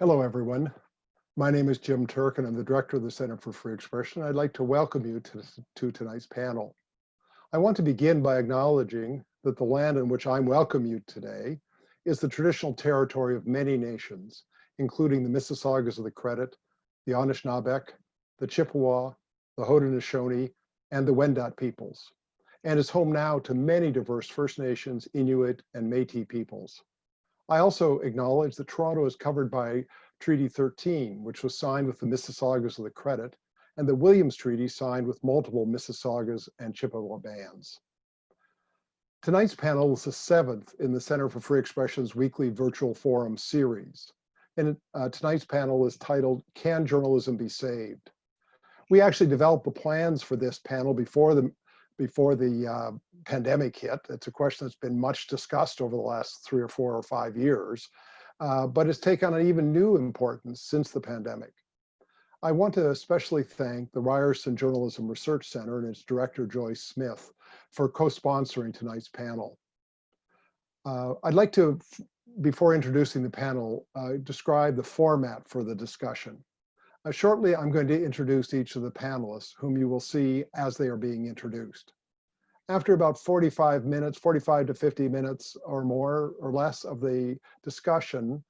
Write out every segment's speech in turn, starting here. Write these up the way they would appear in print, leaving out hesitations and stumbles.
Hello, everyone. My name is Jim Turk, and I'm the director of the Center for Free Expression. I'd like to welcome you to tonight's panel. I want to begin by acknowledging that the land in which I'm welcoming you today is the traditional territory of many nations, including the Mississaugas of the Credit, the Anishinaabeg, the Chippewa, the Haudenosaunee, and the Wendat peoples, and is home now to many diverse First Nations, Inuit, and Métis peoples. I also acknowledge that Toronto is covered by Treaty 13, which was signed with the Mississaugas of the Credit, and the Williams Treaty signed with multiple Mississaugas and Chippewa bands. Tonight's panel is the seventh in the Center for Free Expression's weekly virtual forum series. And tonight's panel is titled, Can Journalism Be Saved? We actually developed the plans for this panel before the pandemic hit. It's a question that's been much discussed over the last 3 or 4 or 5 years, but it's taken on an even new importance since the pandemic. I want to especially thank the Ryerson Journalism Research Center and its director, Joyce Smith, for co-sponsoring tonight's panel. I'd like to, before introducing the panel, describe the format for the discussion. Shortly, I'm going to introduce each of the panelists, whom you will see as they are being introduced. After about 45 to 50 minutes or more or less of the discussion,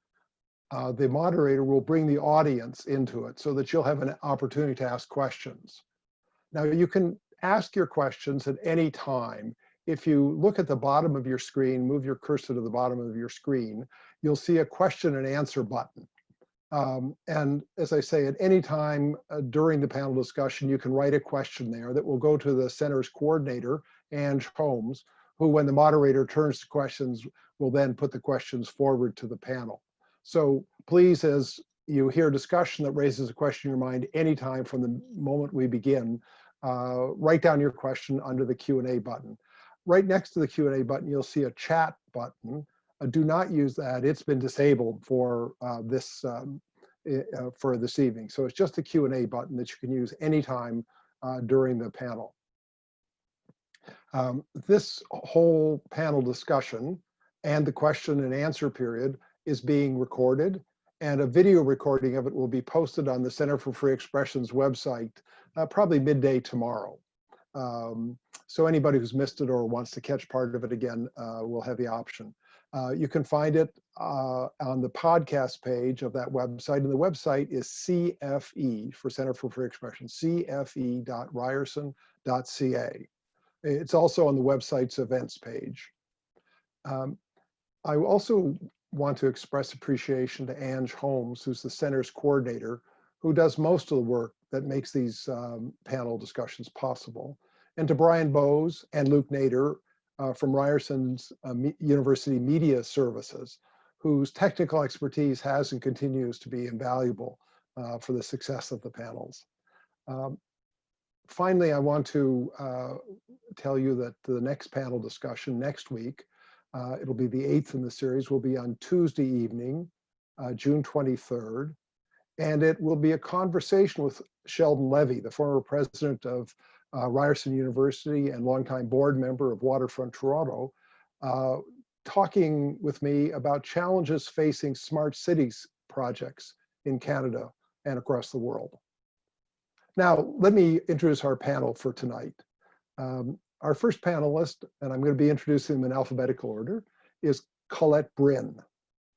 the moderator will bring the audience into it so that you'll have an opportunity to ask questions. Now, you can ask your questions at any time. If you look at the bottom of your screen, move your cursor to the bottom of your screen, you'll see a question and answer button. And as I say, at any time during the panel discussion, you can write a question there that will go to the center's coordinator, Ange Holmes, who, when the moderator turns to questions, will then put the questions forward to the panel. So please, as you hear discussion that raises a question in your mind anytime from the moment we begin, write down your question under the Q&A button. Right next to the Q&A button, you'll see a chat button. Do not use that. It's been disabled for this evening. So it's just a Q&A button that you can use anytime during the panel. This whole panel discussion and the question and answer period is being recorded, and a video recording of it will be posted on the Center for Free Expression's website probably midday tomorrow. So anybody who's missed it or wants to catch part of it again will have the option. You can find it on the podcast page of that website, and the website is CFE for Center for Free Expression, cfe.ryerson.ca. It's also on the website's events page. I also want to express appreciation to Ange Holmes, who's the center's coordinator, who does most of the work that makes these panel discussions possible, and to Brian Bowes and Luke Nader, from Ryerson's University Media Services, whose technical expertise has and continues to be invaluable for the success of the panels. Finally, I want to tell you that the next panel discussion next week, it'll be the 8th in the series, will be on Tuesday evening, June 23rd, and it will be a conversation with Sheldon Levy, the former president of Ryerson University and longtime board member of Waterfront Toronto, talking with me about challenges facing smart cities projects in Canada and across the world. Now, let me introduce our panel for tonight. Our first panelist, and I'm going to be introducing them in alphabetical order, is Colette Brin.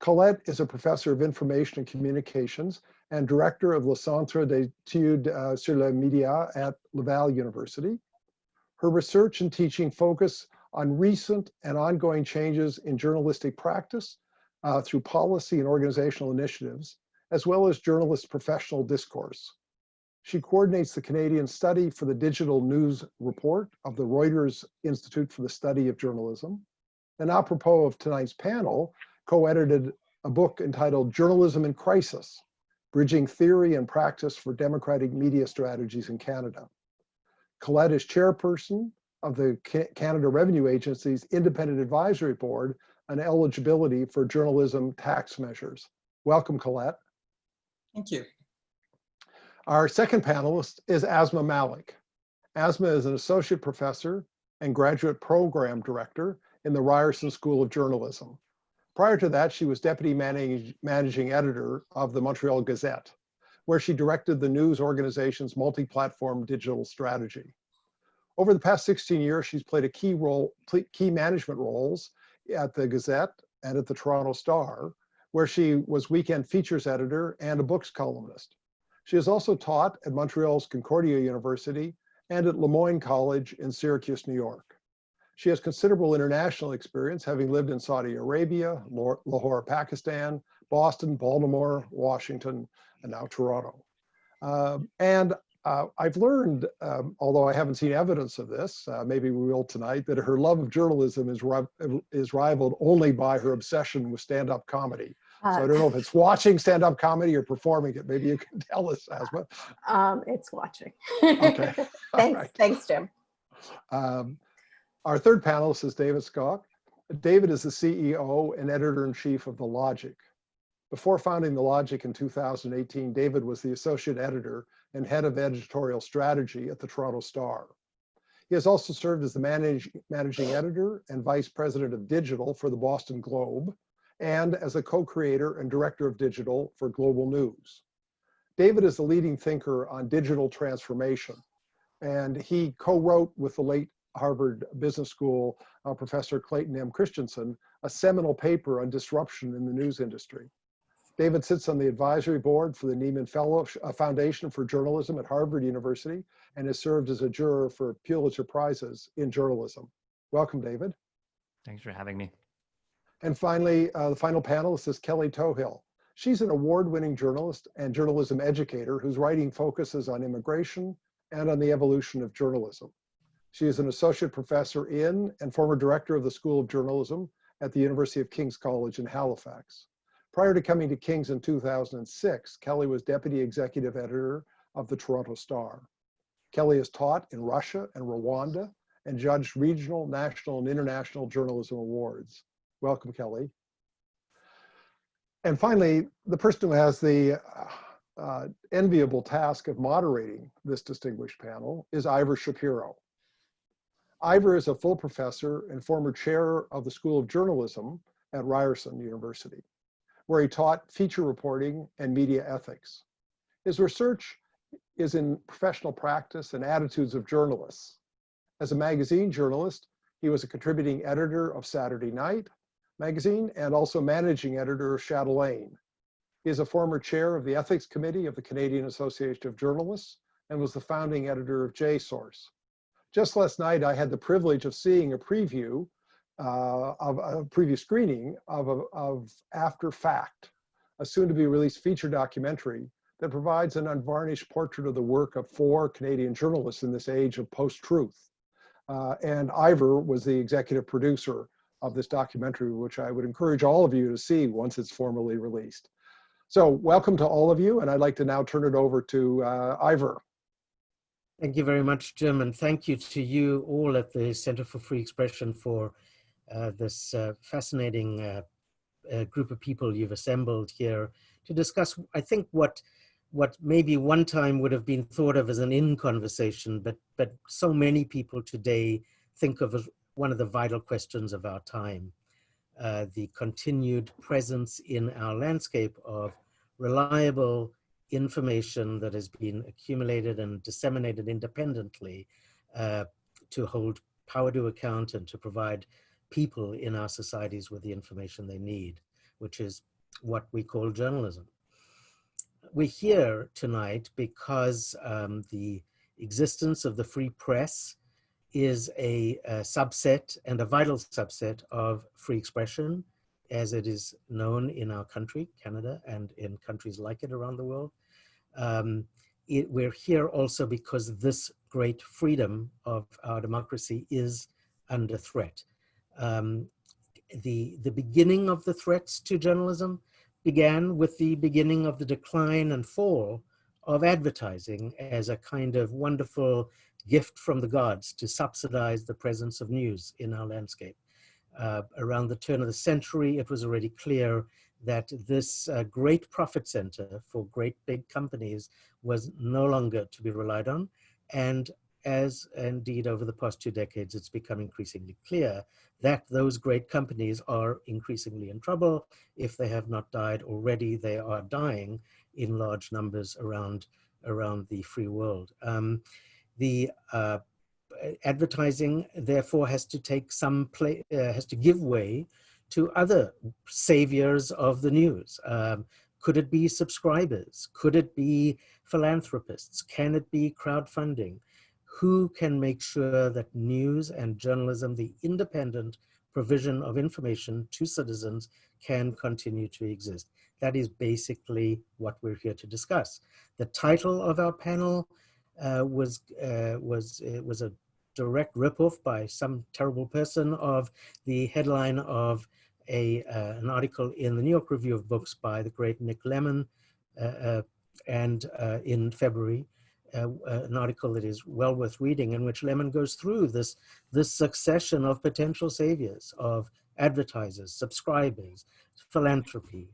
Colette is a professor of information and communications and director of le Centre d'études sur les médias at Laval University. Her research and teaching focus on recent and ongoing changes in journalistic practice through policy and organizational initiatives, as well as journalist professional discourse. She coordinates the Canadian study for the digital news report of the Reuters Institute for the Study of Journalism. And apropos of tonight's panel, co-edited a book entitled Journalism in Crisis, Bridging Theory and Practice for Democratic Media Strategies in Canada. Colette is chairperson of the Canada Revenue Agency's Independent Advisory Board on eligibility for journalism tax measures. Welcome, Colette. Thank you. Our second panelist is Asmaa Malik. Asmaa is an associate professor and graduate program director in the Ryerson School of Journalism. Prior to that, she was deputy managing editor of the Montreal Gazette, where she directed the news organization's multi-platform digital strategy. Over the past 16 years, she's played a key management roles at the Gazette and at the Toronto Star, where she was weekend features editor and a books columnist. She has also taught at Montreal's Concordia University and at Le Moyne College in Syracuse, New York. She has considerable international experience, having lived in Saudi Arabia, Lahore, Pakistan, Boston, Baltimore, Washington, and now Toronto. I've learned, although I haven't seen evidence of this, maybe we will tonight, that her love of journalism is rivaled only by her obsession with stand-up comedy. So I don't know if it's watching stand-up comedy or performing it. Maybe you can tell us, Asmaa. It's watching. Okay. Thanks, Jim. Our third panelist is David Skok. David is the CEO and editor-in-chief of The Logic. Before founding The Logic in 2018, David was the associate editor and head of editorial strategy at the Toronto Star. He has also served as the managing editor and vice president of digital for the Boston Globe, and as a co-creator and director of digital for Global News. David is the leading thinker on digital transformation, and he co-wrote with the late Harvard Business School professor Clayton M. Christensen a seminal paper on disruption in the news industry. David sits on the advisory board for the Nieman Foundation for Journalism at Harvard University and has served as a juror for Pulitzer Prizes in journalism. Welcome, David. Thanks for having me. And finally, the final panelist is Kelly Toughill. She's an award-winning journalist and journalism educator whose writing focuses on immigration and on the evolution of journalism. She is an associate professor in and former director of the School of Journalism at the University of King's College in Halifax. Prior to coming to King's in 2006, Kelly was deputy executive editor of the Toronto Star. Kelly has taught in Russia and Rwanda and judged regional, national, and international journalism awards. Welcome, Kelly. And finally, the person who has the enviable task of moderating this distinguished panel is Ivor Shapiro. Ivor is a full professor and former chair of the School of Journalism at Ryerson University, where he taught feature reporting and media ethics. His research is in professional practice and attitudes of journalists. As a magazine journalist, he was a contributing editor of Saturday Night magazine and also managing editor of Chatelaine. He is a former chair of the Ethics Committee of the Canadian Association of Journalists and was the founding editor of JSource. Just last night, I had the privilege of seeing a preview of a preview screening of After Fact, a soon-to-be released feature documentary that provides an unvarnished portrait of the work of 4 Canadian journalists in this age of post-truth. And Ivor was the executive producer of this documentary, which I would encourage all of you to see once it's formally released. So welcome to all of you, and I'd like to now turn it over to Ivor. Thank you very much, Jim, and thank you to you all at the Center for Free Expression for this fascinating group of people you've assembled here to discuss, I think, what maybe one time would have been thought of as an in-conversation, but so many people today think of as one of the vital questions of our time. The continued presence in our landscape of reliable information that has been accumulated and disseminated independently to hold power to account and to provide people in our societies with the information they need, which is what we call journalism. We're here tonight because the existence of the free press is a subset and a vital subset of free expression as it is known in our country, Canada, and in countries like it around the world. We're here also because this great freedom of our democracy is under threat. The beginning of the threats to journalism began with the beginning of the decline and fall of advertising as a kind of wonderful gift from the gods to subsidize the presence of news in our landscape. Around the turn of the century, it was already clear that this great profit center for great big companies was no longer to be relied on. And as indeed over the past 2 decades, it's become increasingly clear that those great companies are increasingly in trouble. If they have not died already, they are dying in large numbers around the free world. The advertising, therefore, has to take has to give way to other saviors of the news. Could it be subscribers? Could it be philanthropists? Can it be crowdfunding? Who can make sure that news and journalism, the independent provision of information to citizens, can continue to exist? That is basically what we're here to discuss. The title of our panel was a direct ripoff by some terrible person of the headline of an article in the New York Review of Books by the great Nick Lemon, and in February, an article that is well worth reading, in which Lemon goes through this succession of potential saviors, of advertisers, subscribers, philanthropy,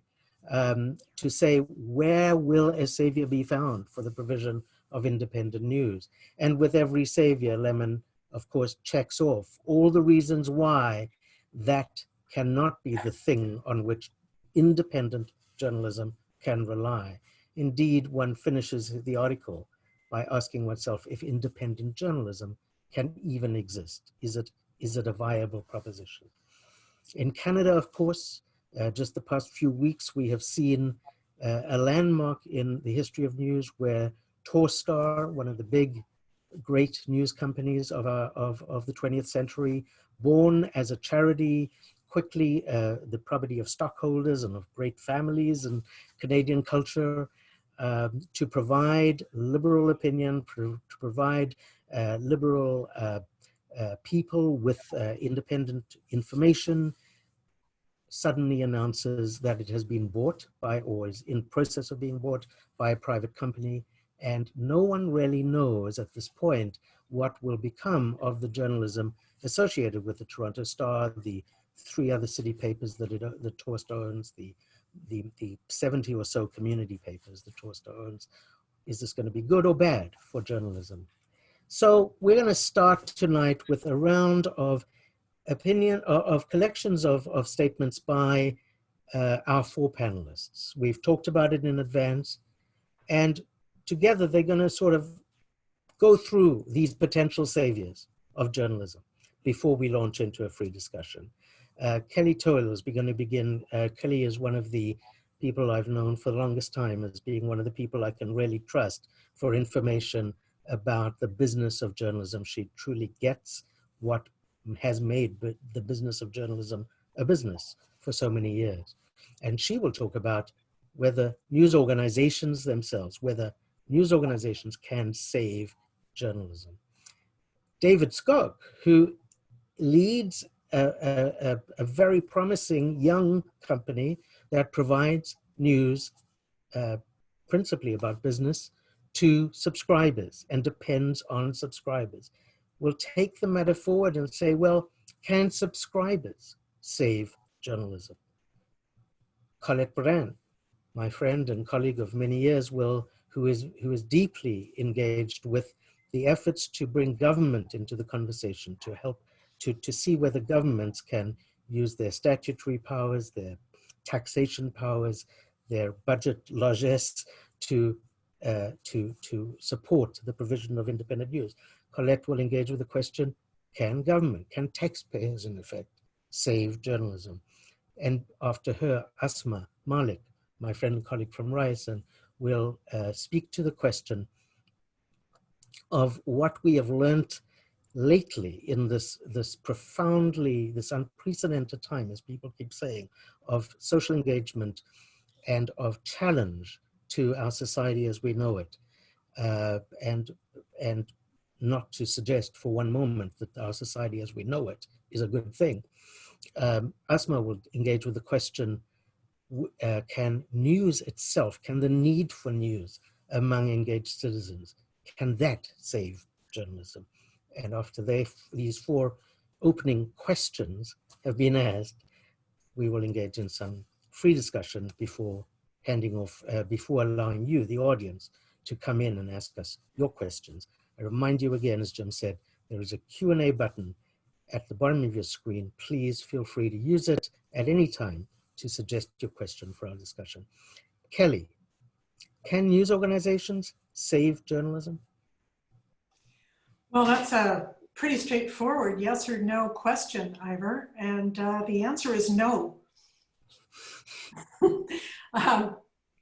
to say, where will a savior be found for the provision of independent news? And with every savior, Lemon, of course, checks off all the reasons why that cannot be the thing on which independent journalism can rely. Indeed, one finishes the article by asking oneself if independent journalism can even exist. Is it a viable proposition? In Canada, of course, just the past few weeks, we have seen a landmark in the history of news where Torstar, one of the big, great news companies of the 20th century, born as a charity, quickly the property of stockholders and of great families and Canadian culture, to provide liberal opinion, to provide liberal people with independent information, suddenly announces that it has been bought by, or is in process of being bought by, a private company. And no one really knows at this point what will become of the journalism associated with the Toronto Star, the 3 other city papers that Torstar owns, the 70 or so community papers that Torstar owns. Is this going to be good or bad for journalism? So we're going to start tonight with a round of collections of statements by our 4 panelists. We've talked about it in advance, and together they're going to sort of go through these potential saviors of journalism before we launch into a free discussion. Kelly Toughill is going to begin. Kelly is one of the people I've known for the longest time as being one of the people I can really trust for information about the business of journalism. She truly gets what has made the business of journalism a business for so many years. And she will talk about whether news organizations themselves, whether news organizations can save journalism. David Skok, who leads a very promising young company that provides news principally about business to subscribers and depends on subscribers, will take the matter forward and say, well, can subscribers save journalism? Colette Brin, my friend and colleague of many years, who is deeply engaged with the efforts to bring government into the conversation, to help to see whether governments can use their statutory powers, their taxation powers, their budget largesse to support the provision of independent news. Colette will engage with the question, can government, can taxpayers in effect save journalism? And after her, Asmaa, Malik, my friend and colleague from Ryerson, will speak to the question of what we have learned lately in this unprecedented time, as people keep saying, of social engagement and of challenge to our society as we know it, and not to suggest for one moment that our society as we know it is a good thing. Asmaa will engage with the question, can news itself, can the need for news among engaged citizens, can that save journalism? And after these 4 opening questions have been asked, we will engage in some free discussion before handing off, before allowing you, the audience, to come in and ask us your questions. I remind you again, as Jim said, there is a Q&A button at the bottom of your screen. Please feel free to use it at any time to suggest your question for our discussion. Kelly, can news organizations save journalism? Well, that's a pretty straightforward yes or no question, Ivor, and the answer is no.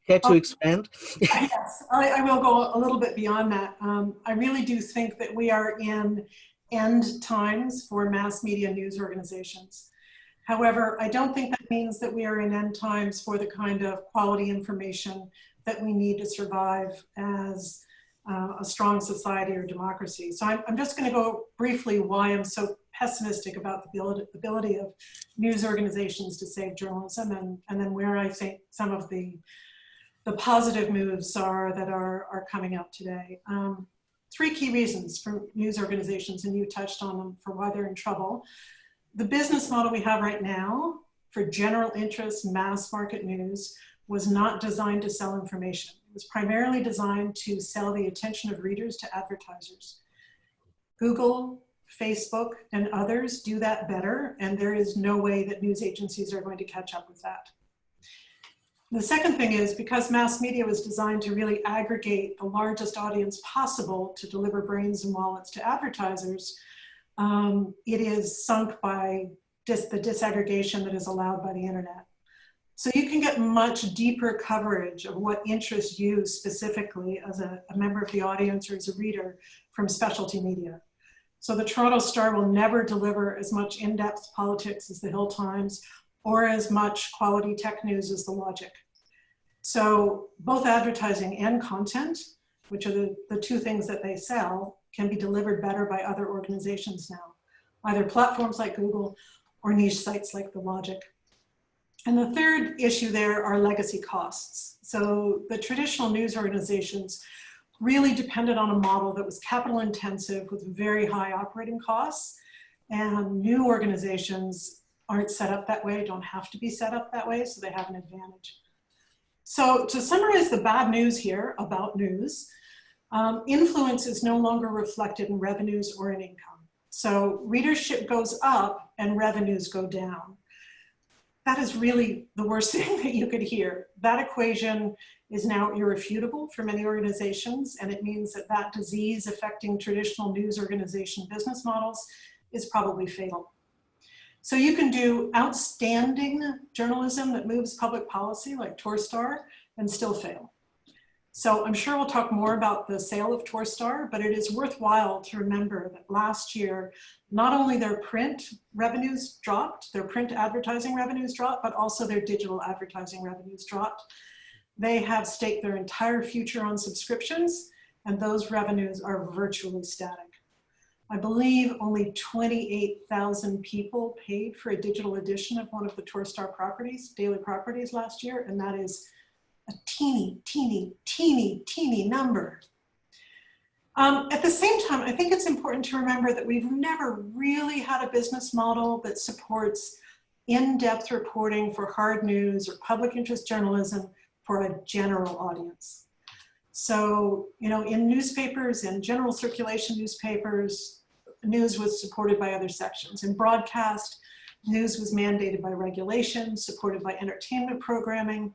Care to expand? Yes, I will go a little bit beyond that. I really do think that we are in end times for mass media news organizations. However, I don't think that means that we are in end times for the kind of quality information that we need to survive as a strong society or democracy. So I'm just going to go briefly why I'm so pessimistic about the ability of news organizations to save journalism, and then where I think some of the positive moves are that are coming out today. Three key reasons for news organizations, and you touched on them, for why they're in trouble. The business model we have right now for general interest mass market news was not designed to sell information. It was primarily designed to sell the attention of readers to advertisers. Google, Facebook, and others do that better, and there is no way that news agencies are going to catch up with that. The second thing is, because mass media was designed to really aggregate the largest audience possible to deliver brains and wallets to advertisers, it is sunk by the disaggregation that is allowed by the internet. So you can get much deeper coverage of what interests you specifically as a member of the audience or as a reader from specialty media. So the Toronto Star will never deliver as much in-depth politics as the Hill Times or as much quality tech news as the Logic. So both advertising and content, which are the two things that they sell, can be delivered better by other organizations now, either platforms like Google or niche sites like the Logic. And the third issue there are legacy costs. So the traditional news organizations really depended on a model that was capital intensive with very high operating costs, and new organizations aren't set up that way, don't have to be set up that way, so they have an advantage. So to summarize the bad news here about news, influence is no longer reflected in revenues or in income. So readership goes up and revenues go down. That is really the worst thing that you could hear. That equation is now irrefutable for many organizations, and it means that that disease affecting traditional news organization business models is probably fatal. So you can do outstanding journalism that moves public policy like Torstar and still fail. So I'm sure we'll talk more about the sale of Torstar, but it is worthwhile to remember that last year, not only their print revenues dropped, their print advertising revenues dropped, but also their digital advertising revenues dropped. They have staked their entire future on subscriptions, and those revenues are virtually static. I believe only 28,000 people paid for a digital edition of one of the Torstar properties, daily properties last year, and that is a teeny, teeny, teeny, teeny number. At the same time, I think it's important to remember that we've never really had a business model that supports in-depth reporting for hard news or public interest journalism for a general audience. So, you know, in newspapers, in general circulation newspapers, news was supported by other sections. In broadcast, news was mandated by regulation, supported by entertainment programming.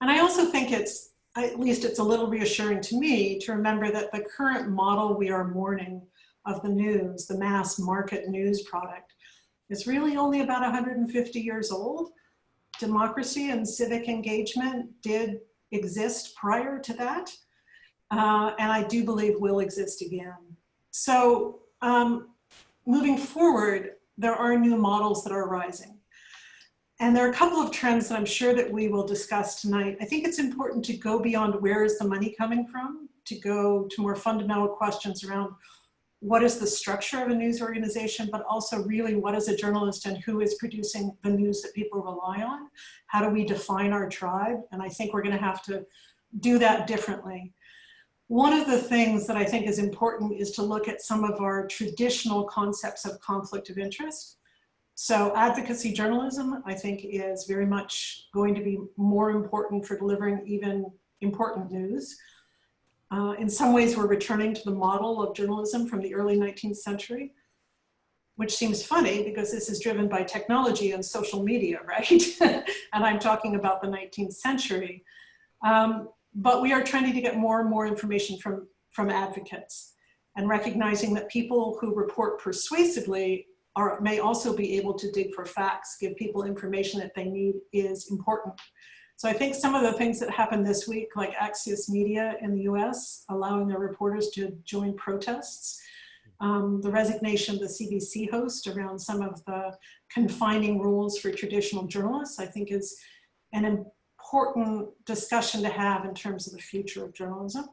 And I also think at least it's a little reassuring to me to remember that the current model we are mourning of the news, the mass market news product, is really only about 150 years old. Democracy and civic engagement did exist prior to that, and I do believe will exist again. So moving forward, there are new models that are rising. And there are a couple of trends that I'm sure that we will discuss tonight. I think it's important to go beyond where is the money coming from, to go to more fundamental questions around what is the structure of a news organization, but also really what is a journalist and who is producing the news that people rely on? How do we define our tribe? And I think we're going to have to do that differently. One of the things that I think is important is to look at some of our traditional concepts of conflict of interest. So advocacy journalism, I think, is very much going to be more important for delivering even important news. In some ways, we're returning to the model of journalism from the early 19th century, which seems funny because this is driven by technology and social media, right? And I'm talking about the 19th century. But we are trying to get more and more information from advocates, and recognizing that people who report persuasively may also be able to dig for facts, give people information that they need, is important. So I think some of the things that happened this week, like Axios Media in the US, allowing their reporters to join protests, the resignation of the CBC host around some of the confining rules for traditional journalists, I think is an important discussion to have in terms of the future of journalism.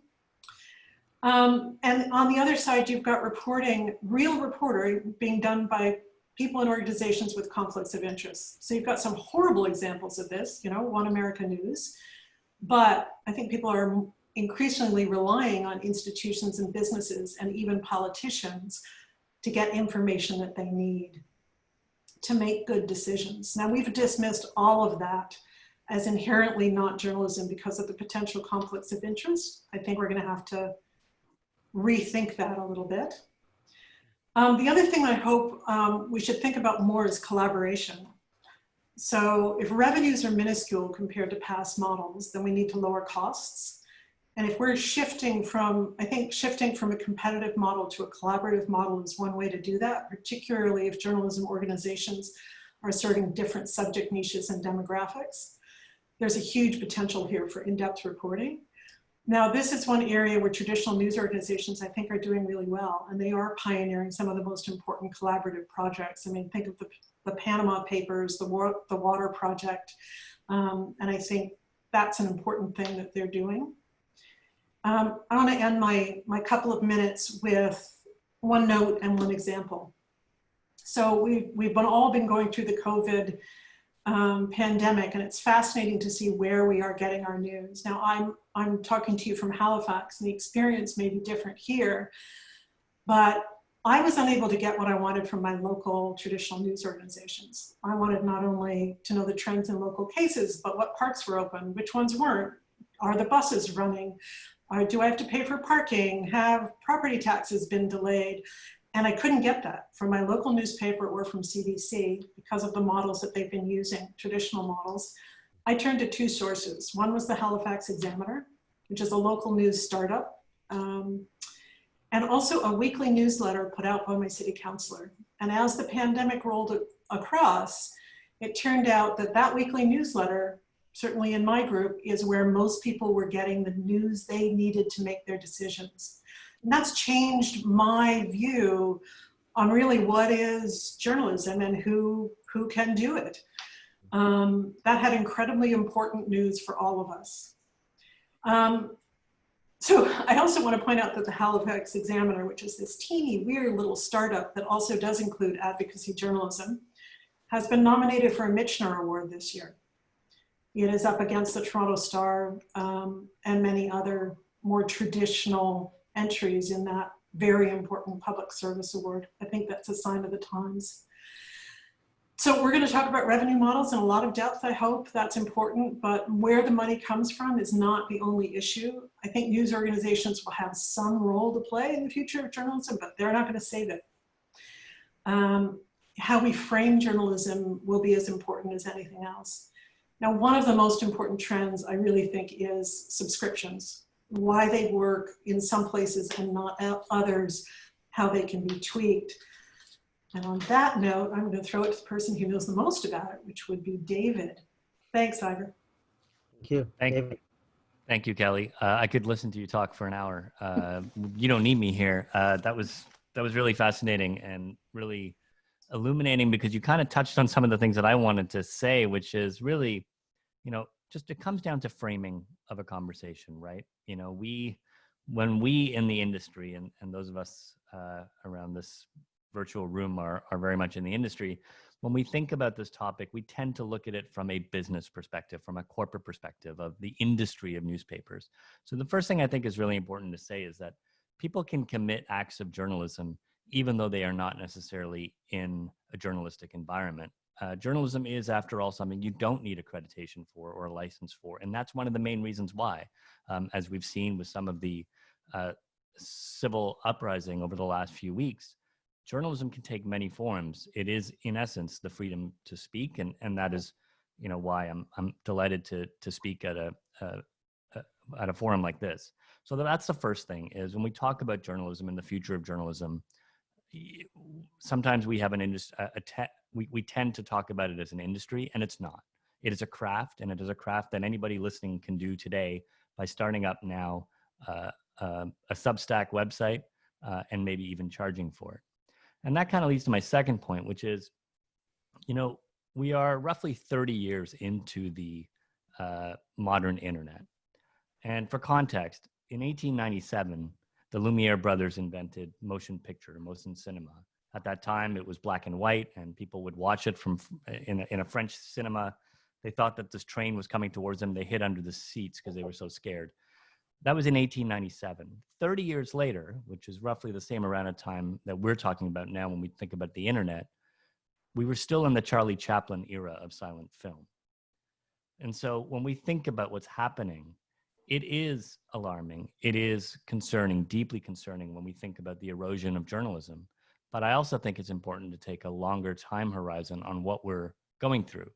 And on the other side, you've got reporting, real reporting being done by people and organizations with conflicts of interest. So you've got some horrible examples of this, you know, One America News, but I think people are increasingly relying on institutions and businesses and even politicians to get information that they need to make good decisions. Now, we've dismissed all of that as inherently not journalism because of the potential conflicts of interest. I think we're going to have to rethink that a little bit. The other thing I hope we should think about more is collaboration. So if revenues are minuscule compared to past models, then we need to lower costs. And if we're shifting from, I think shifting from a competitive model to a collaborative model is one way to do that, particularly if journalism organizations are serving different subject niches and demographics. There's a huge potential here for in-depth reporting. Now, this is one area where traditional news organizations, I think, are doing really well, and they are pioneering some of the most important collaborative projects. I mean, think of the Panama Papers, the Water Project, and I think that's an important thing that they're doing. I want to end my couple of minutes with one note and one example. So we've all been going through the COVID pandemic, and it's fascinating to see where we are getting our news. Now, I'm talking to you from Halifax, and the experience may be different here, but I was unable to get what I wanted from my local traditional news organizations. I wanted not only to know the trends in local cases, but what parks were open, which ones weren't, are the buses running, do I have to pay for parking, have property taxes been delayed? And I couldn't get that from my local newspaper or from CBC because of the models that they've been using, traditional models. I turned to two sources. One was the Halifax Examiner, which is a local news startup, and also a weekly newsletter put out by my city councillor. And as the pandemic rolled across, it turned out that that weekly newsletter, certainly in my group, is where most people were getting the news they needed to make their decisions. And that's changed my view on really what is journalism and who can do it. That had incredibly important news for all of us. So I also want to point out that the Halifax Examiner, which is this teeny, weird little startup that also does include advocacy journalism, has been nominated for a Michener Award this year. It is up against the Toronto Star and many other more traditional entries in that very important public service award. I think that's a sign of the times. So we're going to talk about revenue models in a lot of depth, I hope. That's important, but where the money comes from is not the only issue. I think news organizations will have some role to play in the future of journalism, but they're not going to save it. How we frame journalism will be as important as anything else. Now, one of the most important trends I really think is subscriptions, why they work in some places and not others, how they can be tweaked. And on that note, I'm going to throw it to the person who knows the most about it, which would be David. Thanks, Ivor. Thank you. David. Thank you, Kelly. I could listen to you talk for an hour. You don't need me here. That was really fascinating and really illuminating, because you kind of touched on some of the things that I wanted to say, which is really, just it comes down to framing of a conversation, right? When we in the industry, and those of us around this virtual room are very much in the industry, when we think about this topic, we tend to look at it from a business perspective, from a corporate perspective of the industry of newspapers. So the first thing I think is really important to say is that people can commit acts of journalism even though they are not necessarily in a journalistic environment. Journalism is, after all, something you don't need accreditation for or a license for. And that's one of the main reasons why, as we've seen with some of the civil uprising over the last few weeks, journalism can take many forms. It is, in essence, the freedom to speak, and that is, why I'm delighted to speak at a forum like this. So that's the first thing, is when we talk about journalism and the future of journalism, sometimes we have an industry. We tend to talk about it as an industry, and it's not. It is a craft, and it is a craft that anybody listening can do today by starting up now a Substack website and maybe even charging for it. And that kind of leads to my second point, which is, we are roughly 30 years into the modern internet. And for context, in 1897, the Lumiere brothers invented motion picture, motion cinema. At that time, it was black and white, and people would watch it in a French cinema. They thought that this train was coming towards them. They hid under the seats because they were so scared. That was in 1897. 30 years later, which is roughly the same amount of time that we're talking about now when we think about the internet, we were still in the Charlie Chaplin era of silent film. And so when we think about what's happening, it is alarming. It is concerning, deeply concerning when we think about the erosion of journalism. But I also think it's important to take a longer time horizon on what we're going through.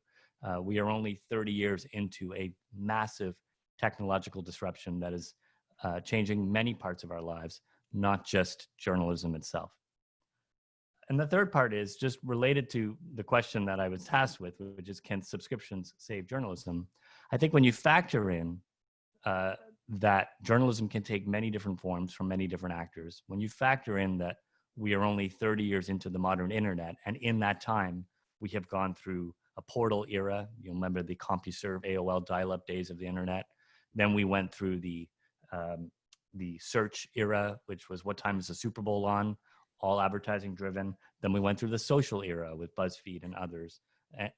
We are only 30 years into a massive technological disruption that is changing many parts of our lives, not just journalism itself. And the third part is just related to the question that I was tasked with, which is, can subscriptions save journalism? I think when you factor in that journalism can take many different forms from many different actors, when you factor in that we are only 30 years into the modern internet, and in that time, we have gone through a portal era. You'll remember the CompuServe, AOL dial-up days of the internet. Then we went through the search era, which was what time is the Super Bowl on, all advertising driven. Then we went through the social era with BuzzFeed and others.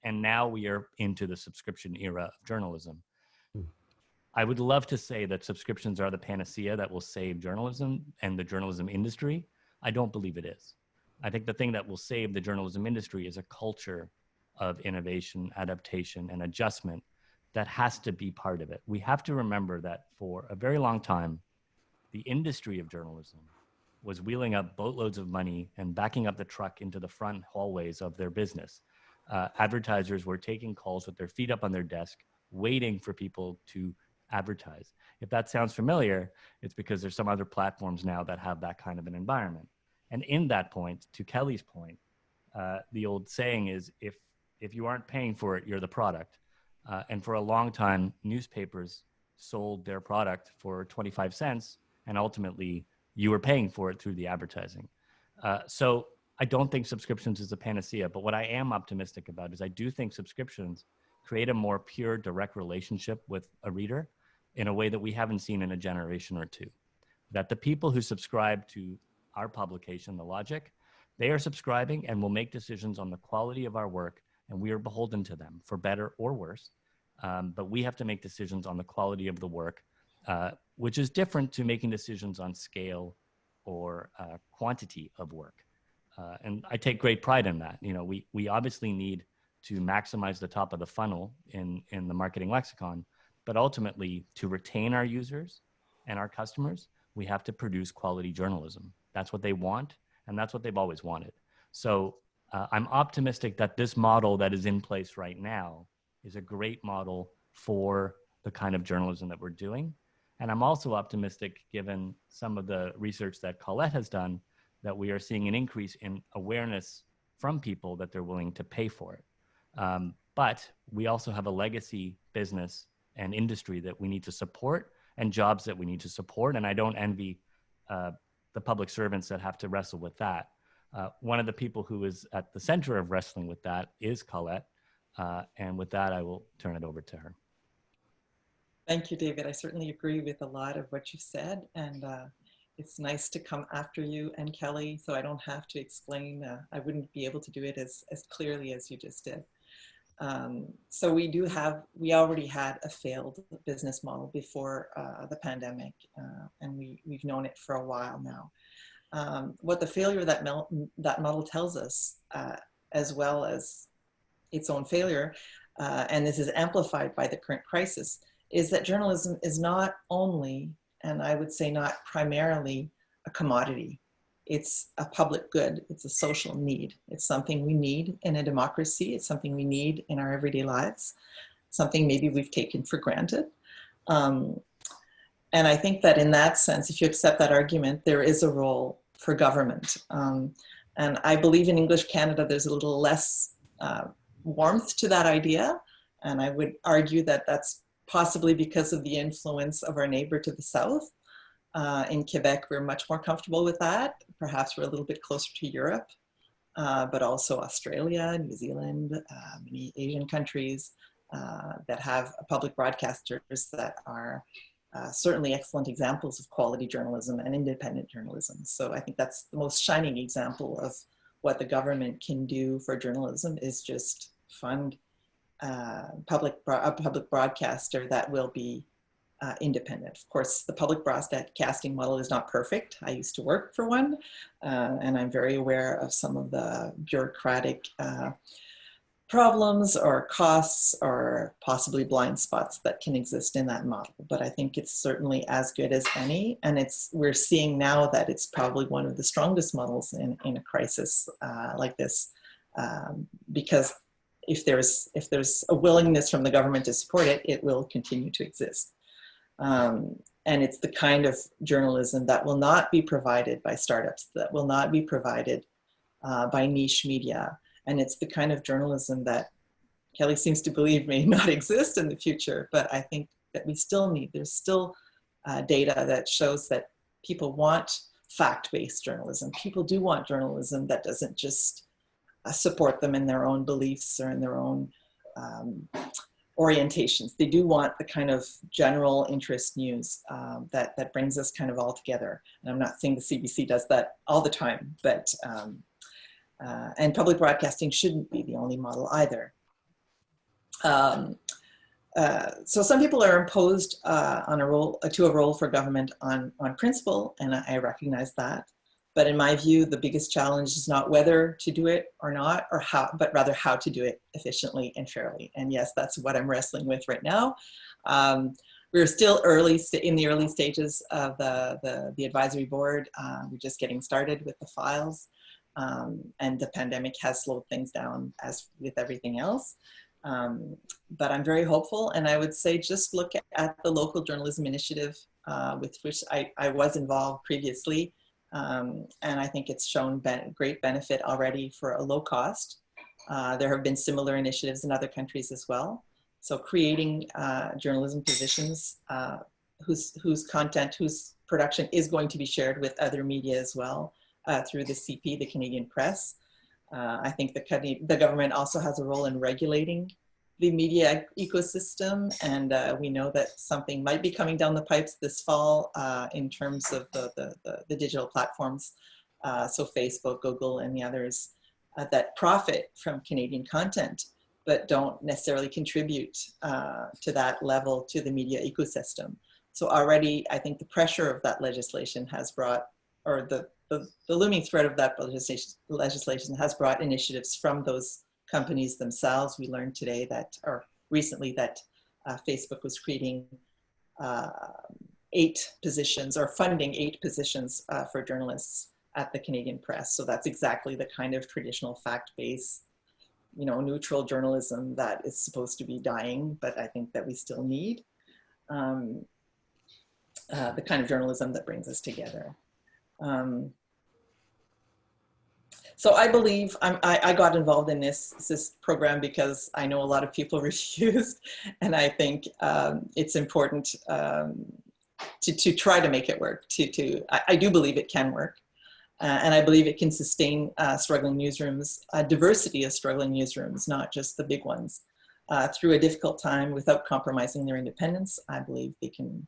And now we are into the subscription era of journalism. I would love to say that subscriptions are the panacea that will save journalism and the journalism industry. I don't believe it is. I think the thing that will save the journalism industry is a culture of innovation, adaptation, and adjustment that has to be part of it. We have to remember that for a very long time, the industry of journalism was wheeling up boatloads of money and backing up the truck into the front hallways of their business. Advertisers were taking calls with their feet up on their desk, waiting for people to advertise. If that sounds familiar, it's because there's some other platforms now that have that kind of an environment. And in that point, to Kelly's point, the old saying is, if you aren't paying for it, you're the product. And for a long time, newspapers sold their product for 25 cents, and ultimately you were paying for it through the advertising. So I don't think subscriptions is a panacea, but what I am optimistic about is I do think subscriptions create a more pure, direct relationship with a reader in a way that we haven't seen in a generation or two. That the people who subscribe to our publication, The Logic, they are subscribing and will make decisions on the quality of our work, and we are beholden to them for better or worse. But we have to make decisions on the quality of the work, which is different to making decisions on scale or quantity of work. And I take great pride in that. We obviously need to maximize the top of the funnel in the marketing lexicon, but ultimately to retain our users and our customers, we have to produce quality journalism. That's what they want, and that's what they've always wanted. So I'm optimistic that this model that is in place right now is a great model for the kind of journalism that we're doing. And I'm also optimistic, given some of the research that Colette has done, that we are seeing an increase in awareness from people that they're willing to pay for it. But we also have a legacy business and industry that we need to support and jobs that we need to support. And I don't envy the public servants that have to wrestle with that. One of the people who is at the center of wrestling with that is Colette. And with that, I will turn it over to her. Thank you, David. I certainly agree with a lot of what you said. And it's nice to come after you and Kelly, so I don't have to explain. I wouldn't be able to do it as clearly as you just did. So we already had a failed business model before the pandemic, and we've known it for a while now. What the failure of that model tells us, as well as its own failure, and this is amplified by the current crisis, is that journalism is not only and I would say not primarily a commodity. It's a public good. It's a social need. It's something we need in a democracy. It's something we need in our everyday lives, something maybe we've taken for granted. And I think that in that sense, if you accept that argument, there is a role for government. And I believe in English Canada, there's a little less warmth to that idea. And I would argue that that's possibly because of the influence of our neighbor to the south. In Quebec, we're much more comfortable with that. Perhaps we're a little bit closer to Europe, but also Australia, New Zealand, many Asian countries that have public broadcasters that are certainly excellent examples of quality journalism and independent journalism. So I think that's the most shining example of what the government can do for journalism, is just fund a public broadcaster that will be independent. Of course, the public broadcasting model is not perfect. I used to work for one, and I'm very aware of some of the bureaucratic problems or costs or possibly blind spots that can exist in that model. But I think it's certainly as good as any, and we're seeing now that it's probably one of the strongest models in a crisis like this, because if there's a willingness from the government to support it, it will continue to exist. And it's the kind of journalism that will not be provided by startups, that will not be provided by niche media. And it's the kind of journalism that Kelly seems to believe may not exist in the future, but I think that we still need. There's still data that shows that people want fact-based journalism. People do want journalism that doesn't just support them in their own beliefs or in their own orientations. They do want the kind of general interest news that brings us kind of all together. And I'm not saying the CBC does that all the time, but and public broadcasting shouldn't be the only model either. So some people are imposed on a role for government on principle, and I recognize that. But in my view, the biggest challenge is not whether to do it or not, or how, but rather how to do it efficiently and fairly. And yes, that's what I'm wrestling with right now. We're still in the early stages of the advisory board. We're just getting started with the files, and the pandemic has slowed things down, as with everything else. But I'm very hopeful, and I would say just look at the local journalism initiative with which I was involved previously. And I think it's shown great benefit already for a low cost. There have been similar initiatives in other countries as well. So creating journalism positions whose content, whose production is going to be shared with other media as well through the CP, the Canadian Press. I think the government also has a role in regulating the media ecosystem, and we know that something might be coming down the pipes this fall in terms of the digital platforms, so Facebook, Google, and the others that profit from Canadian content, but don't necessarily contribute to that level to the media ecosystem. So already, I think the pressure of that legislation has brought, or the looming threat of that legislation has brought initiatives from those companies themselves. We learned today that, or recently, that Facebook was creating 8 positions, or funding 8 positions for journalists at the Canadian Press. So that's exactly the kind of traditional fact-based, neutral journalism that is supposed to be dying, but I think that we still need. The kind of journalism that brings us together. So I believe I got involved in this program because I know a lot of people refused, and I think it's important to try to make it work. I do believe it can work, and I believe it can sustain struggling newsrooms, diversity of struggling newsrooms, not just the big ones, through a difficult time without compromising their independence. I believe they can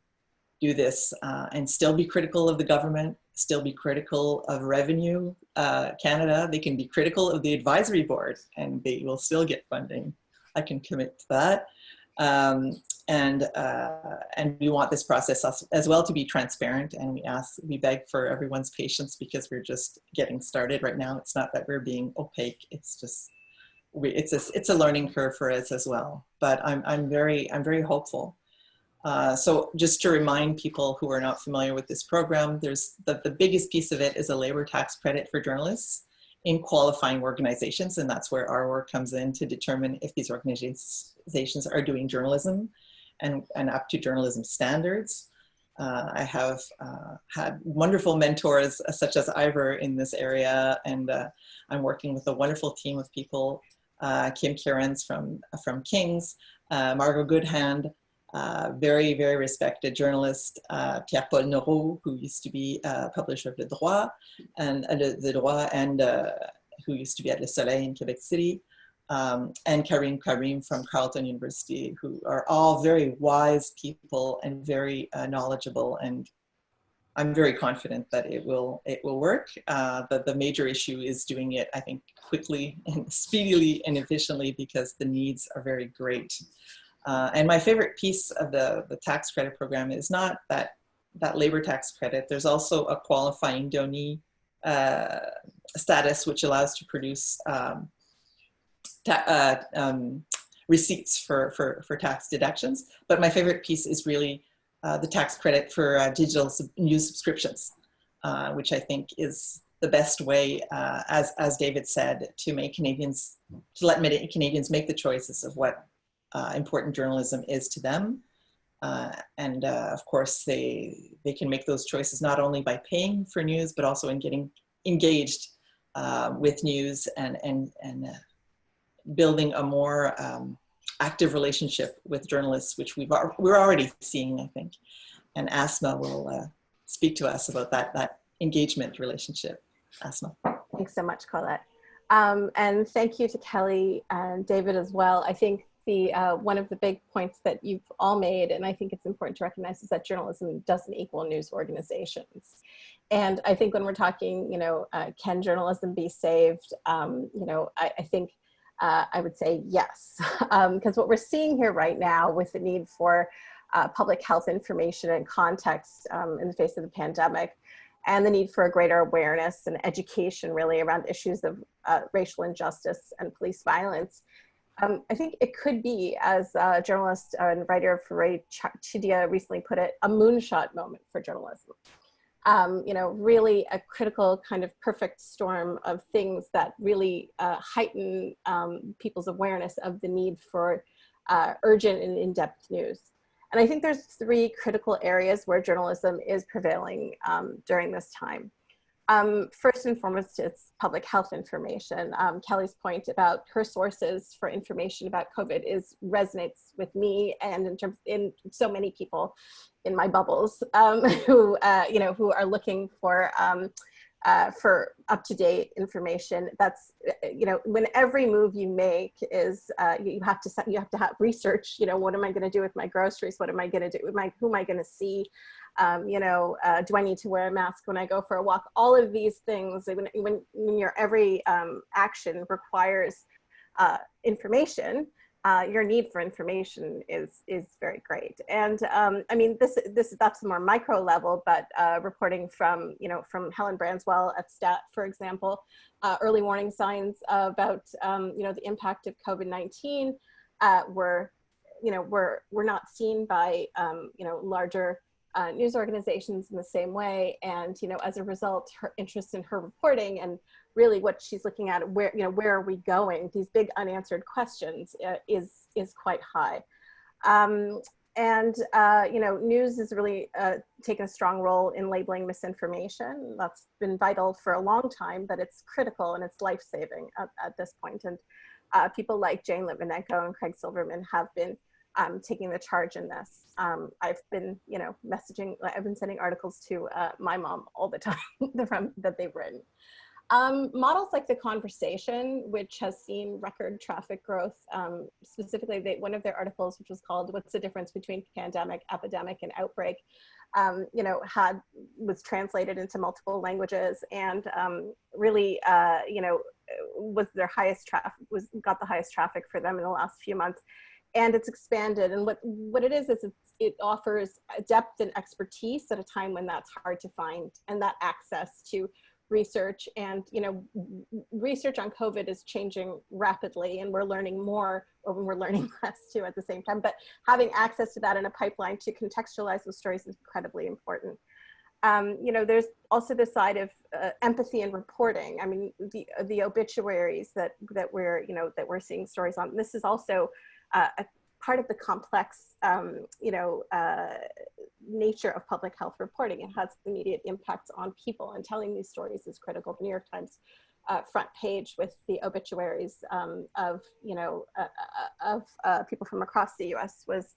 do this and still be critical of the government, still be critical of Revenue Canada. They can be critical of the advisory board, and they will still get funding. I can commit to that. And we want this process as well to be transparent, and we beg for everyone's patience because we're just getting started right now. It's not that we're being opaque. It's just it's a learning curve for us as well. But I'm very hopeful. So just to remind people who are not familiar with this program, there's the biggest piece of it is a labor tax credit for journalists in qualifying organizations. And that's where our work comes in to determine if these organizations are doing journalism and up to journalism standards. I have had wonderful mentors such as Ivor in this area, and I'm working with a wonderful team of people, Kim Kierans from King's, Margot Goodhand, very, very respected journalist, Pierre-Paul Noreau, who used to be publisher of Le Droit, and who used to be at Le Soleil in Quebec City, and Karim from Carleton University, who are all very wise people and very knowledgeable. And I'm very confident that it will work. The major issue is doing it, I think, quickly and speedily and efficiently, because the needs are very great. And my favorite piece of the tax credit program is not that labor tax credit. There's also a qualifying donee status, which allows to produce receipts for tax deductions. But my favorite piece is really the tax credit for digital news subscriptions, which I think is the best way, as David said, to let Canadians make the choices of what important journalism is to them. And of course, they can make those choices not only by paying for news, but also in getting engaged with news and building a more active relationship with journalists, which we're already seeing, I think. And Asmaa will speak to us about that engagement relationship. Asmaa. Thanks so much, Colette. And thank you to Kelly and David as well. I think one of the big points that you've all made, and I think it's important to recognize, is that journalism doesn't equal news organizations. And I think when we're talking, can journalism be saved? I think I would say yes, because what we're seeing here right now with the need for public health information and context in the face of the pandemic, and the need for a greater awareness and education really around issues of racial injustice and police violence, I think it could be, as a journalist and writer for Ray Chidia recently put it, a moonshot moment for journalism. Really a critical kind of perfect storm of things that really heighten people's awareness of the need for urgent and in-depth news. And I think there's three critical areas where journalism is prevailing during this time. First and foremost, it's public health information. Kelly's point about her sources for information about COVID resonates with me, and in so many people in my bubbles who are looking for up-to-date information. That's when every move you make is you have to have research. What am I going to do with my groceries? What am I going to do with who am I going to see? Do I need to wear a mask when I go for a walk? All of these things, when your every action requires information, your need for information is very great. And I mean, that's the more micro level, but reporting from Helen Branswell at STAT, for example, early warning signs about the impact of COVID-19 were not seen by larger news organizations in the same way. And as a result, her interest in her reporting and really what she's looking at, where are we going, these big unanswered questions, is quite high. News is really taken a strong role in labeling misinformation. That's been vital for a long time, but it's critical and it's life-saving at this point. And people like Jane Litvinenko and Craig Silverman have been taking the charge in this. I've been, I've been sending articles to my mom all the time that they've written. Models like The Conversation, which has seen record traffic growth, specifically one of their articles, which was called "What's the Difference Between Pandemic, Epidemic, and Outbreak," was translated into multiple languages and really, was their highest traffic, got the highest traffic for them in the last few months. And it's expanded, and what it is it offers depth and expertise at a time when that's hard to find, and that access to research, and research on COVID is changing rapidly, and we're learning more, or we're learning less too at the same time, but having access to that in a pipeline to contextualize those stories is incredibly important. There's also the side of empathy and reporting. I mean, the obituaries that we're seeing stories on. This is also a part of the complex, nature of public health reporting. It has immediate impacts on people, and telling these stories is critical. The New York Times front page with the obituaries of people from across the U.S. was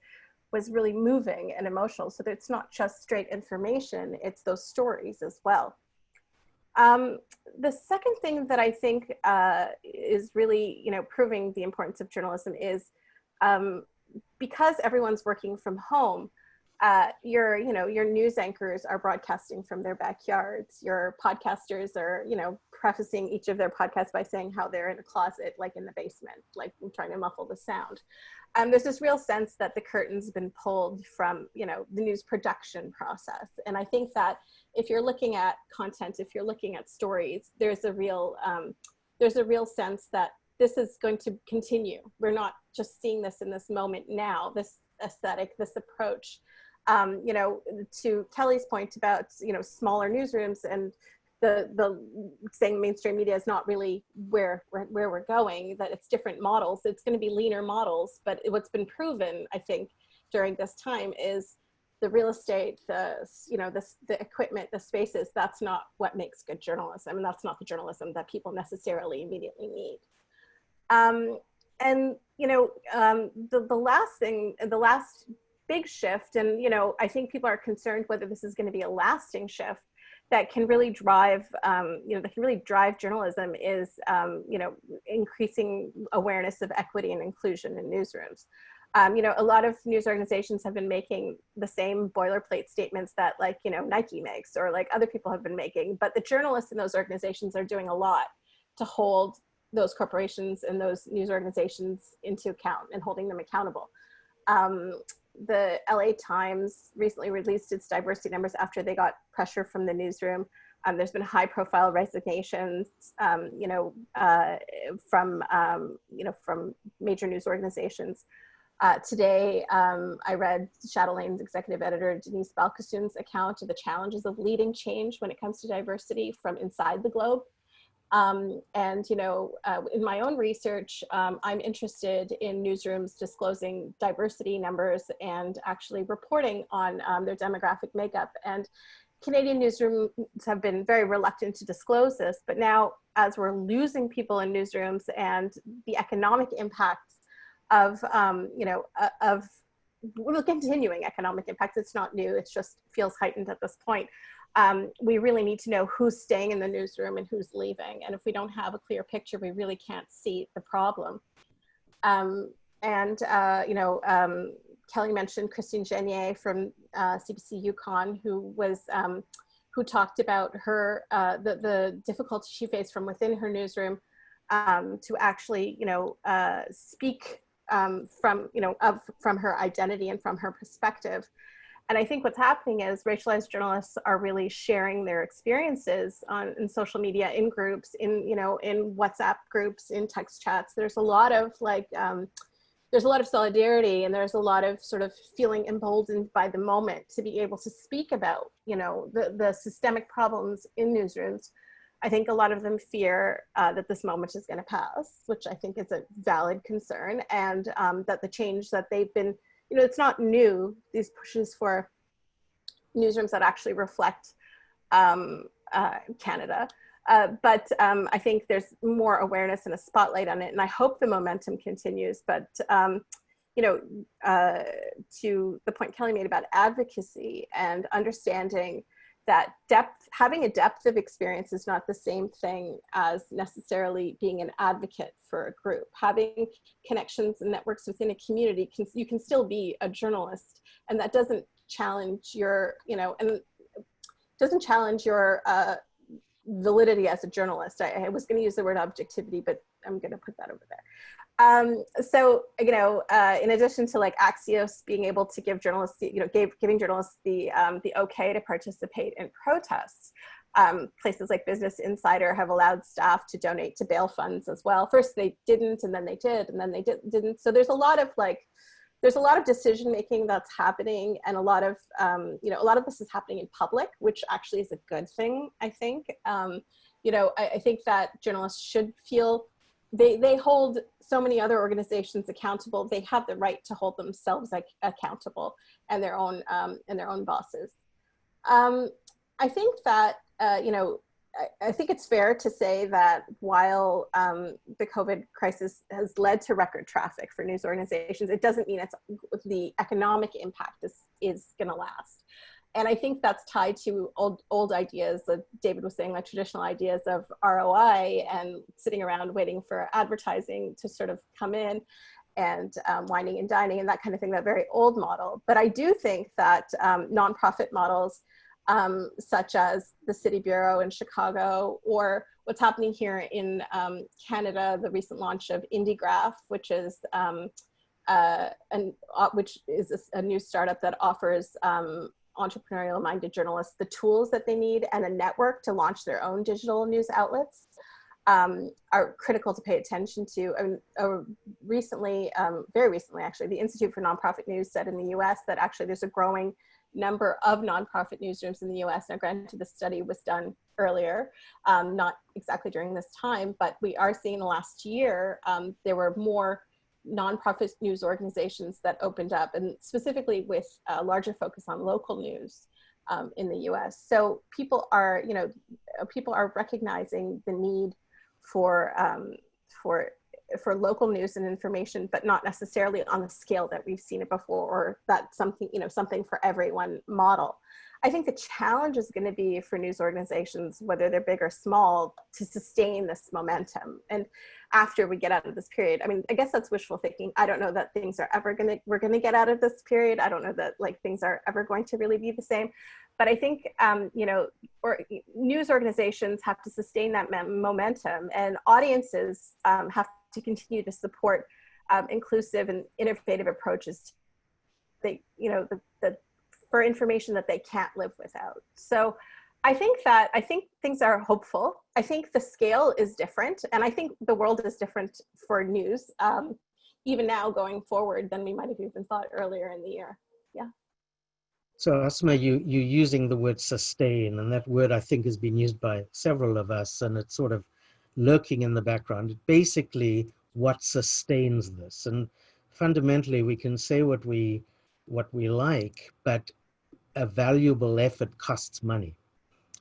really moving and emotional. So that it's not just straight information, it's those stories as well. The second thing that I think is really, proving the importance of journalism is because everyone's working from home, your news anchors are broadcasting from their backyards. Your podcasters are, prefacing each of their podcasts by saying how they're in a closet, like in the basement, like trying to muffle the sound. There's this real sense that the curtain's been pulled from, the news production process. And I think that if you're looking at content, if you're looking at stories, there's a real sense that this is going to continue. We're not just seeing this in this moment now, this aesthetic, this approach. To Kelly's point about, smaller newsrooms and the saying mainstream media is not really where we're going, that it's different models. It's going to be leaner models, but what's been proven, I think, during this time is the real estate, the equipment, the spaces. That's not what makes good journalism, and that's not the journalism that people necessarily immediately need. The last big shift, and I think people are concerned whether this is going to be a lasting shift that can really drive, journalism is, increasing awareness of equity and inclusion in newsrooms. A lot of news organizations have been making the same boilerplate statements that Nike makes, or other people have been making, but the journalists in those organizations are doing a lot to hold those corporations and those news organizations into account and holding them accountable. The LA Times recently released its diversity numbers after they got pressure from the newsroom. There's been high profile resignations, from major news organizations. Today, I read Chatelain's executive editor, Denise Balkasun's account of the challenges of leading change when it comes to diversity from inside the globe. In my own research, I'm interested in newsrooms disclosing diversity numbers and actually reporting on their demographic makeup. And Canadian newsrooms have been very reluctant to disclose this, but now as we're losing people in newsrooms and the economic impacts of continuing economic impacts, it's not new, it just feels heightened at this point. We really need to know who's staying in the newsroom and who's leaving. And if we don't have a clear picture, we really can't see the problem. Kelly mentioned Christine Genier from CBC Yukon, who talked about her the difficulty she faced from within her newsroom to actually speak from her identity and from her perspective. And I think what's happening is racialized journalists are really sharing their experiences in social media, in groups, in WhatsApp groups, in text chats. There's a lot of solidarity, and there's a lot of sort of feeling emboldened by the moment to be able to speak about, the systemic problems in newsrooms. I think a lot of them fear that this moment is going to pass, which I think is a valid concern, and that the change that they've been, it's not new, these pushes for newsrooms that actually reflect Canada. But I think there's more awareness and a spotlight on it, and I hope the momentum continues. But, to the point Kelly made about advocacy and understanding that having a depth of experience is not the same thing as necessarily being an advocate for a group. Having connections and networks within a community, you can still be a journalist, and that doesn't challenge your, validity as a journalist. I was going to use the word objectivity, but I'm going to put that over there. In addition to Axios being able to give journalists, giving journalists the okay to participate in protests, Places like Business Insider have allowed staff to donate to bail funds as well. First they didn't, and then they did, and then they didn't. So there's a lot of decision making that's happening, and a lot of a lot of this is happening in public, which actually is a good thing, I think. I think that journalists should feel they hold so many other organizations accountable. They have the right to hold themselves accountable and their own bosses. I think that I think it's fair to say that while the COVID crisis has led to record traffic for news organizations, it doesn't mean the economic impact is going to last. And I think that's tied to old ideas that David was saying, like traditional ideas of ROI and sitting around waiting for advertising to sort of come in, and whining and dining and that kind of thing, that very old model. But I do think that nonprofit models, such as the City Bureau in Chicago, or what's happening here in Canada, the recent launch of IndieGraph, which is a new startup that offers entrepreneurial-minded journalists the tools that they need and a network to launch their own digital news outlets, are critical to pay attention to. Recently, very recently actually, the Institute for Nonprofit News said in the US that actually there's a growing number of nonprofit newsrooms in the US. Now granted, the study was done earlier, not exactly during this time, but we are seeing in the last year, there were more nonprofit news organizations that opened up, and specifically with a larger focus on local news in the US. So people are recognizing the need for local news and information, but not necessarily on the scale that we've seen it before, or that something for everyone model. I think the challenge is going to be for news organizations, whether they're big or small, to sustain this momentum. And after we get out of this period, I mean, I guess that's wishful thinking. I don't know that we're going to get out of this period. I don't know that things are ever going to really be the same. But I think, news organizations have to sustain that momentum, and audiences have to continue to support inclusive and innovative approaches for information that they can't live without. So I think things are hopeful. I think the scale is different, and I think the world is different for news, even now going forward, than we might have even thought earlier in the year. Yeah. So Asmaa, you're using the word sustain, and that word I think has been used by several of us, and it's sort of lurking in the background. Basically, what sustains this? And fundamentally, we can say what we like, but a valuable effort costs money.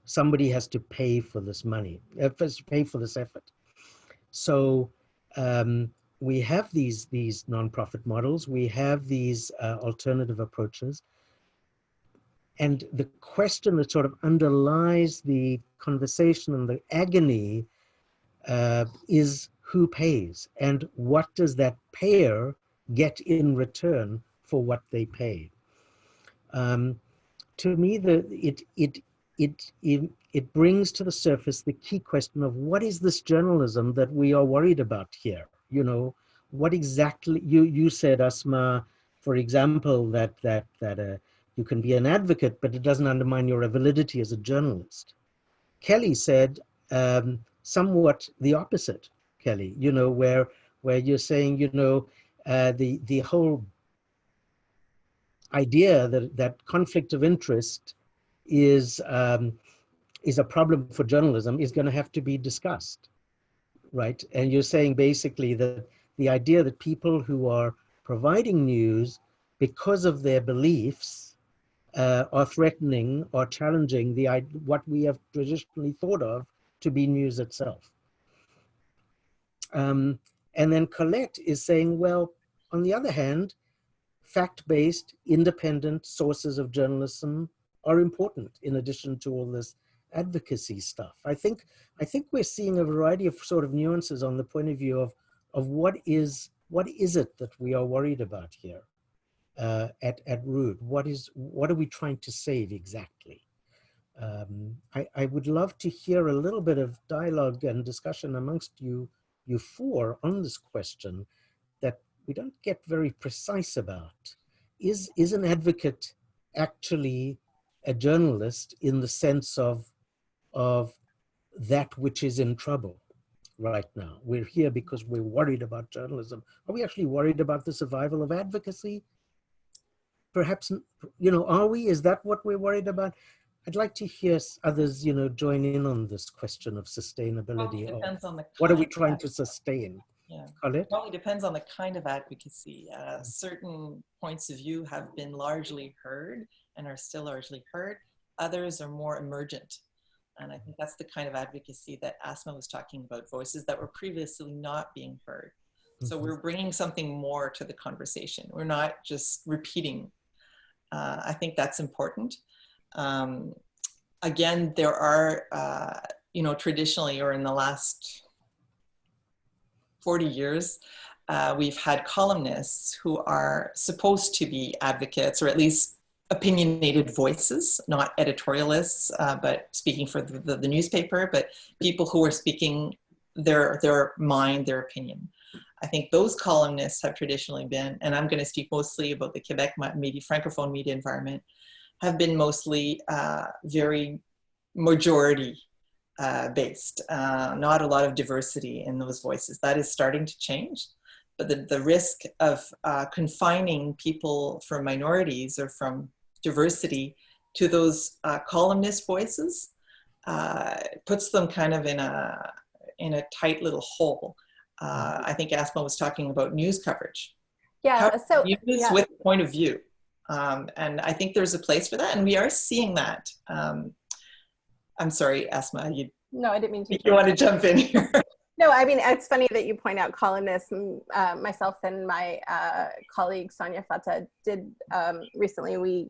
Somebody has to pay for this money, pay for this effort. So we have these nonprofit models, we have these alternative approaches. And the question that sort of underlies the conversation and the agony is who pays, and what does that payer get in return for what they pay? To me, it brings to the surface the key question of what is this journalism that we are worried about here? What exactly, you said, Asmaa, for example, that you can be an advocate, but it doesn't undermine your validity as a journalist. Kelly said somewhat the opposite, Kelly, where you're saying, the whole idea that conflict of interest is a problem for journalism is going to have to be discussed, right? And you're saying basically that the idea that people who are providing news because of their beliefs are threatening or challenging what we have traditionally thought of to be news itself. And then Colette is saying, well, on the other hand, fact-based, independent sources of journalism are important in addition to all this advocacy stuff. I think we're seeing a variety of sort of nuances on the point of view of what is it that we are worried about here at root. What are we trying to save exactly? I would love to hear a little bit of dialogue and discussion amongst you four on this question that we don't get very precise about. Is an advocate actually a journalist in the sense of of that which is in trouble right now. We're here because we're worried about journalism. Are we actually worried about the survival of advocacy? Perhaps, are we? Is that what we're worried about? I'd like to hear others, join in on this question of sustainability. Well, it depends on the what are we trying to sustain? Yeah, Colette? it probably depends on the kind of advocacy. Certain points of view have been largely heard and are still largely heard. Others are more emergent. And I think that's the kind of advocacy that Asmaa was talking about, voices that were previously not being heard. So we're bringing something more to the conversation. We're not just repeating. I think that's important. Again, there are, traditionally, or in the last 40 years, we've had columnists who are supposed to be advocates, or at least opinionated voices, not editorialists, but speaking for the newspaper, but people who are speaking their mind, their opinion. I think those columnists have traditionally been, and I'm going to speak mostly about the Quebec media, Francophone media environment, have been mostly very majority based, not a lot of diversity in those voices. That is starting to change, but the risk of confining people from minorities or from diversity to those columnist voices puts them kind of in a tight little hole. I think Asmaa was talking about news coverage. Yeah, so news with point of view. And I think there's a place for that, and we are seeing that. I'm sorry, Asmaa, no, I didn't mean to. You want to jump in here? No, I mean, it's funny that you point out columnists. Myself and my colleague Sonia Fata did recently. We're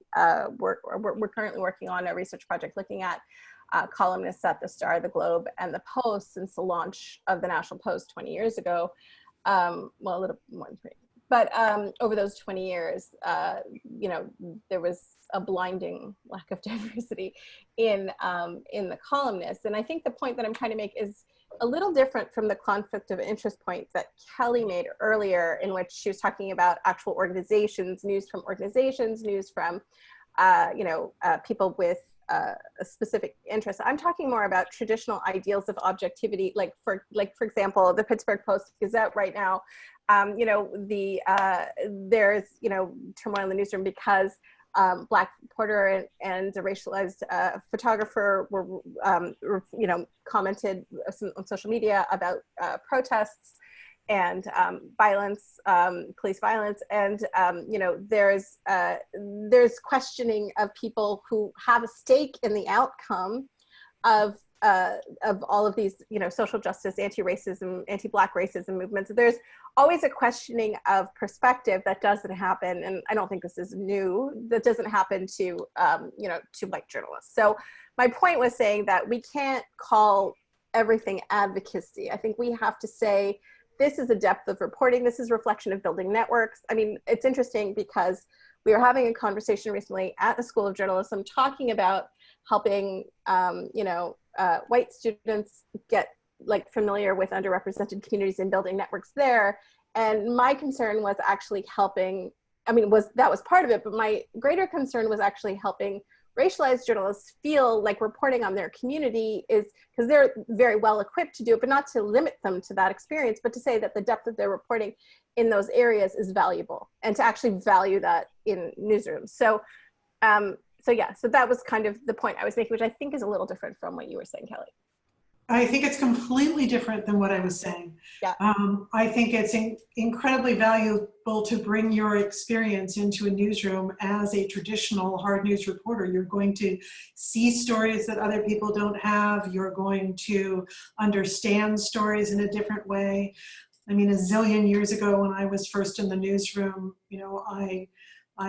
currently working on a research project looking at columnists at the Star, the Globe, and the Post since the launch of the National Post 20 years ago. Well, a little more than 20. But over those 20 years, there was a blinding lack of diversity in the columnists. And I think the point that I'm trying to make is a little different from the conflict of interest point that Kelly made earlier, in which she was talking about actual organizations, news from organizations, news from, people with a specific interest. I'm talking more about traditional ideals of objectivity, like for example, the Pittsburgh Post Gazette right now. There's turmoil in the newsroom because Black reporter and a racialized photographer were commented on social media about protests and violence, police violence, and there's questioning of people who have a stake in the outcome of all of these social justice, anti-racism, anti-Black racism movements. There's always a questioning of perspective that doesn't happen, and I don't think this is new, that doesn't happen to to White journalists. So my point was saying that we can't call everything advocacy. I think we have to say, this is a depth of reporting. This is reflection of building networks. I mean, it's interesting because we were having a conversation recently at the School of Journalism talking about helping, white students get familiar with underrepresented communities and building networks there. And my concern was actually helping, that was part of it, but my greater concern was actually helping racialized journalists feel like reporting on their community is, because they're very well equipped to do it, but not to limit them to that experience, but to say that the depth of their reporting in those areas is valuable, and to actually value that in newsrooms. So that was kind of the point I was making, which I think is a little different from what you were saying, Kelly. I think it's completely different than what I was saying. Yeah. I think it's incredibly valuable to bring your experience into a newsroom as a traditional hard news reporter. You're going to see stories that other people don't have. You're going to understand stories in a different way. I mean, a zillion years ago when I was first in the newsroom, I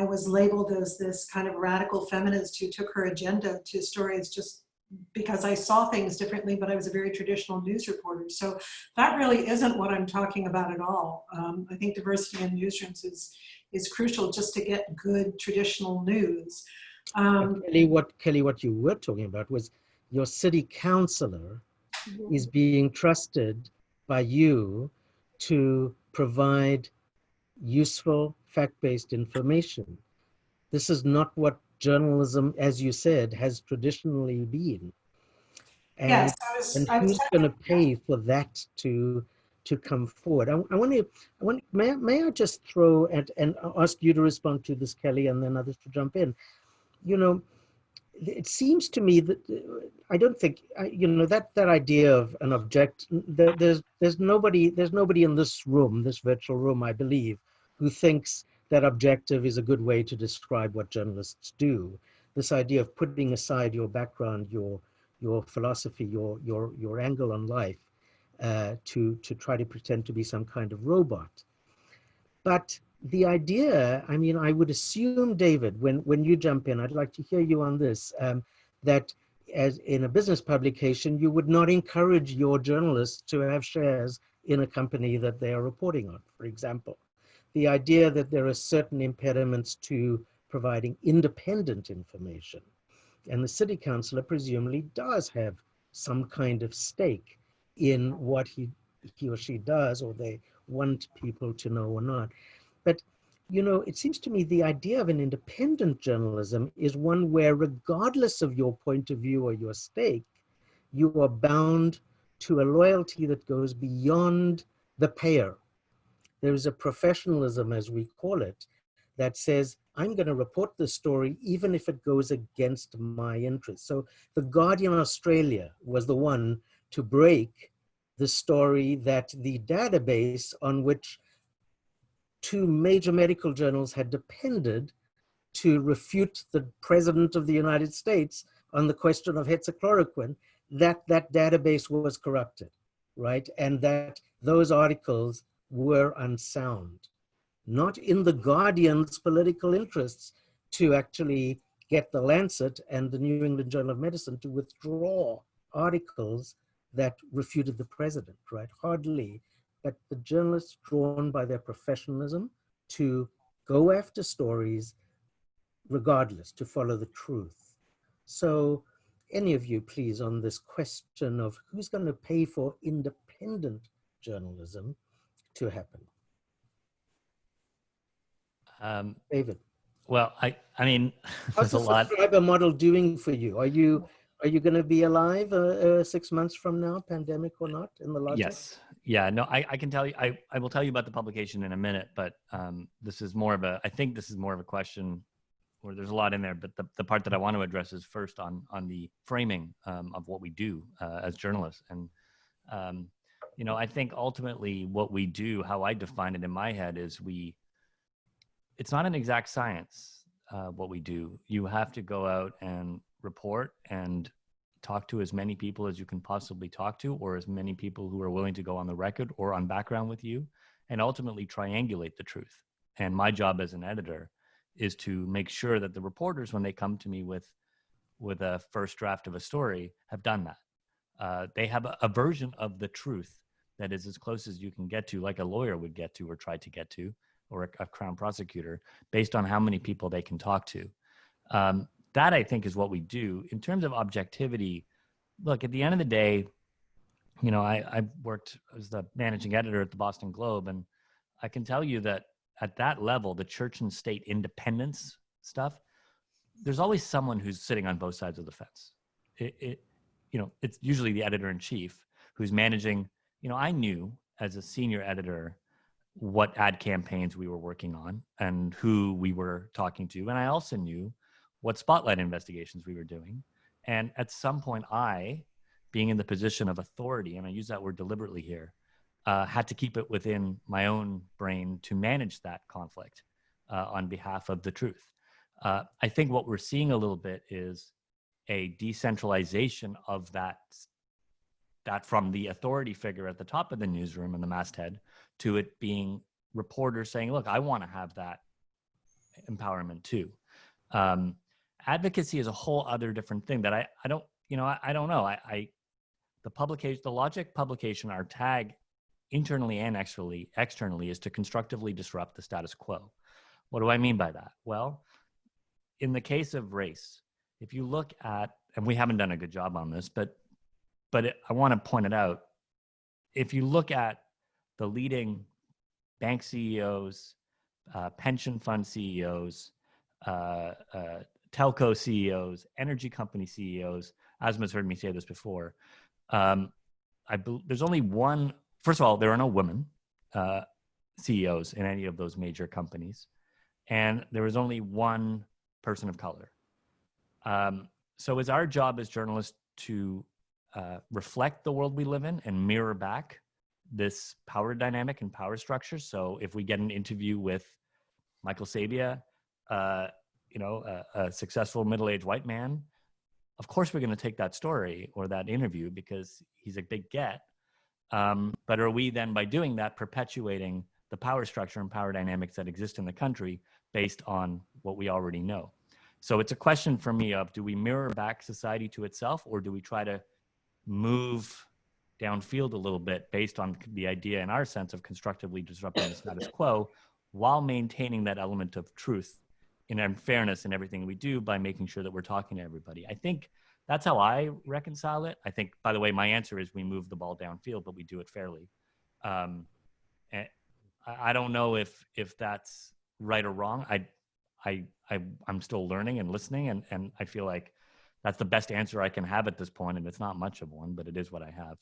was labeled as this kind of radical feminist who took her agenda to stories just because I saw things differently, but I was a very traditional news reporter. So that really isn't what I'm talking about at all. I think diversity in newsrooms is crucial just to get good traditional news. Kelly, what you were talking about was your city councillor is being trusted by you to provide useful fact-based information. This is not what journalism, as you said, has traditionally been. Yes, and I was who's going to pay for that to come forward? May I just throw at and ask you to respond to this, Kelly, and then others to jump in. You know, it seems to me that I don't think that idea of an object. There's nobody in this room, this virtual room, I believe, who thinks that objective is a good way to describe what journalists do. This idea of putting aside your background, your philosophy, your angle on life, to try to pretend to be some kind of robot. But the idea, I mean, I would assume, David, when you jump in, I'd like to hear you on this, that as in a business publication, you would not encourage your journalists to have shares in a company that they are reporting on, for example. The idea that there are certain impediments to providing independent information. And the city councillor presumably does have some kind of stake in what he or she does, or they want people to know or not. But, it seems to me the idea of an independent journalism is one where, regardless of your point of view or your stake, you are bound to a loyalty that goes beyond the payer. There is a professionalism, as we call it, that says, I'm going to report this story even if it goes against my interests. So The Guardian Australia was the one to break the story that the database on which two major medical journals had depended to refute the President of the United States on the question of hexachloroquine, that database was corrupted, right? And that those articles were unsound. Not in the Guardian's political interests to actually get the Lancet and the New England Journal of Medicine to withdraw articles that refuted the president, right? Hardly. But the journalists, drawn by their professionalism to go after stories regardless, to follow the truth. So any of you, please, on this question of who's going to pay for independent journalism to happen? David. Well, I mean, how's there's a the lot. subscriber model doing for you? Are you going to be alive 6 months from now, pandemic or not, in the logic? Yes. Yeah. No, I can tell you. I will tell you about the publication in a minute, but this is more of a. I think this is more of a question where there's a lot in there. But the part that I want to address is first on the framing of what we do as journalists. And I think ultimately what we do, how I define it in my head, is it's not an exact science, what we do. You have to go out and report and talk to as many people as you can possibly talk to, or as many people who are willing to go on the record or on background with you, and ultimately triangulate the truth. And my job as an editor is to make sure that the reporters, when they come to me with a first draft of a story, have done that. They have a version of the truth that is as close as you can get to, like a lawyer would get to or try to get to, or a crown prosecutor, based on how many people they can talk to. That, I think, is what we do. In terms of objectivity, look, at the end of the day, I worked as the managing editor at the Boston Globe, and I can tell you that at that level, the church and state independence stuff, there's always someone who's sitting on both sides of the fence. It's usually the editor-in-chief who's managing. I knew as a senior editor what ad campaigns we were working on and who we were talking to. And I also knew what spotlight investigations we were doing. And at some point, I, being in the position of authority, and I use that word deliberately here, had to keep it within my own brain to manage that conflict on behalf of the truth. I think what we're seeing a little bit is a decentralization of that from the authority figure at the top of the newsroom and the masthead to it being reporters saying, look, I want to have that empowerment too. Advocacy is a whole other different thing that I don't know. The Logic publication, our tag internally and externally is to constructively disrupt the status quo. What do I mean by that? Well, in the case of race, if you look at, and we haven't done a good job on this, but I want to point it out. If you look at the leading bank CEOs, pension fund CEOs, telco CEOs, energy company CEOs. Asmaa's heard me say this before. There's only one. First of all, there are no women CEOs in any of those major companies, and there is only one person of color. So it's our job as journalists to reflect the world we live in and mirror back this power dynamic and power structure. So if we get an interview with Michael Sabia, a successful middle-aged white man, of course we're going to take that story or that interview because he's a big get. But are we then, by doing that, perpetuating the power structure and power dynamics that exist in the country based on what we already know? So it's a question for me of, do we mirror back society to itself, or do we try to move downfield a little bit based on the idea in our sense of constructively disrupting the status quo while maintaining that element of truth and fairness in everything we do by making sure that we're talking to everybody? I think that's how I reconcile it. I think, by the way, my answer is we move the ball downfield, but we do it fairly. And I don't know if that's right or wrong. I'm still learning and listening, and I feel like that's the best answer I can have at this point, and it's not much of one, but it is what I have.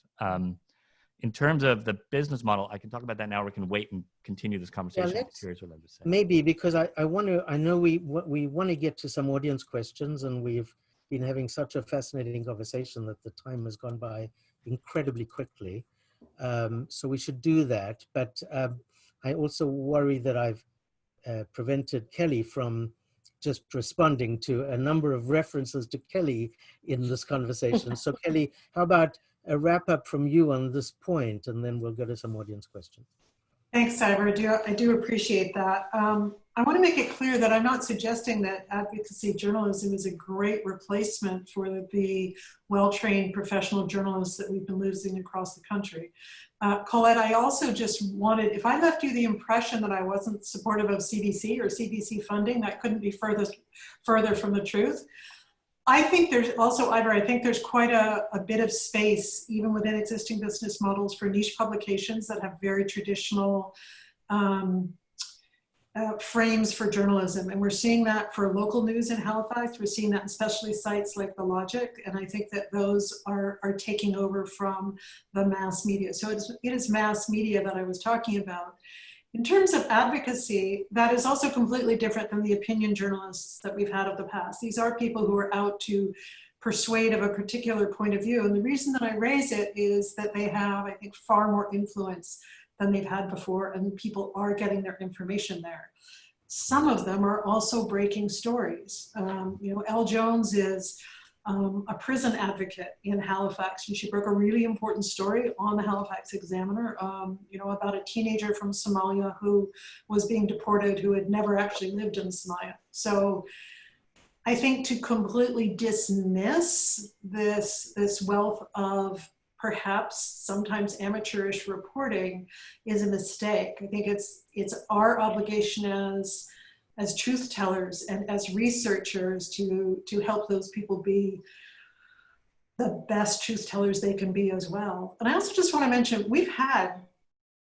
In terms of the business model, I can talk about that now. We can wait and continue this conversation. Yeah, I'm curious what I would say. Maybe, because I know we want to get to some audience questions, and we've been having such a fascinating conversation that the time has gone by incredibly quickly. So we should do that. But I also worry that I've prevented Kelly from just responding to a number of references to Kelly in this conversation. So Kelly, how about a wrap up from you on this point, and then we'll go to some audience questions. Thanks, Ivor. I do appreciate that. I want to make it clear that I'm not suggesting that advocacy journalism is a great replacement for the well-trained professional journalists that we've been losing across the country. Colette, I also just wanted, if I left you the impression that I wasn't supportive of CBC or CBC funding, that couldn't be further from the truth. I think there's also, Ivor, I think there's quite a bit of space, even within existing business models, for niche publications that have very traditional frames for journalism. And we're seeing that for local news in Halifax. We're seeing that in specialty sites like The Logic. And I think that those are taking over from the mass media. So it is mass media that I was talking about. In terms of advocacy, that is also completely different than the opinion journalists that we've had of the past. These are people who are out to persuade of a particular point of view. And the reason that I raise it is that they have, I think, far more influence than they've had before, and people are getting their information there. Some of them are also breaking stories. Elle Jones is a prison advocate in Halifax, and she broke a really important story on the Halifax Examiner, about a teenager from Somalia who was being deported, who had never actually lived in Somalia. So I think to completely dismiss this wealth of perhaps sometimes amateurish reporting is a mistake. I think it's our obligation as truth tellers and as researchers to help those people be the best truth tellers they can be as well. And I also just want to mention, we've had,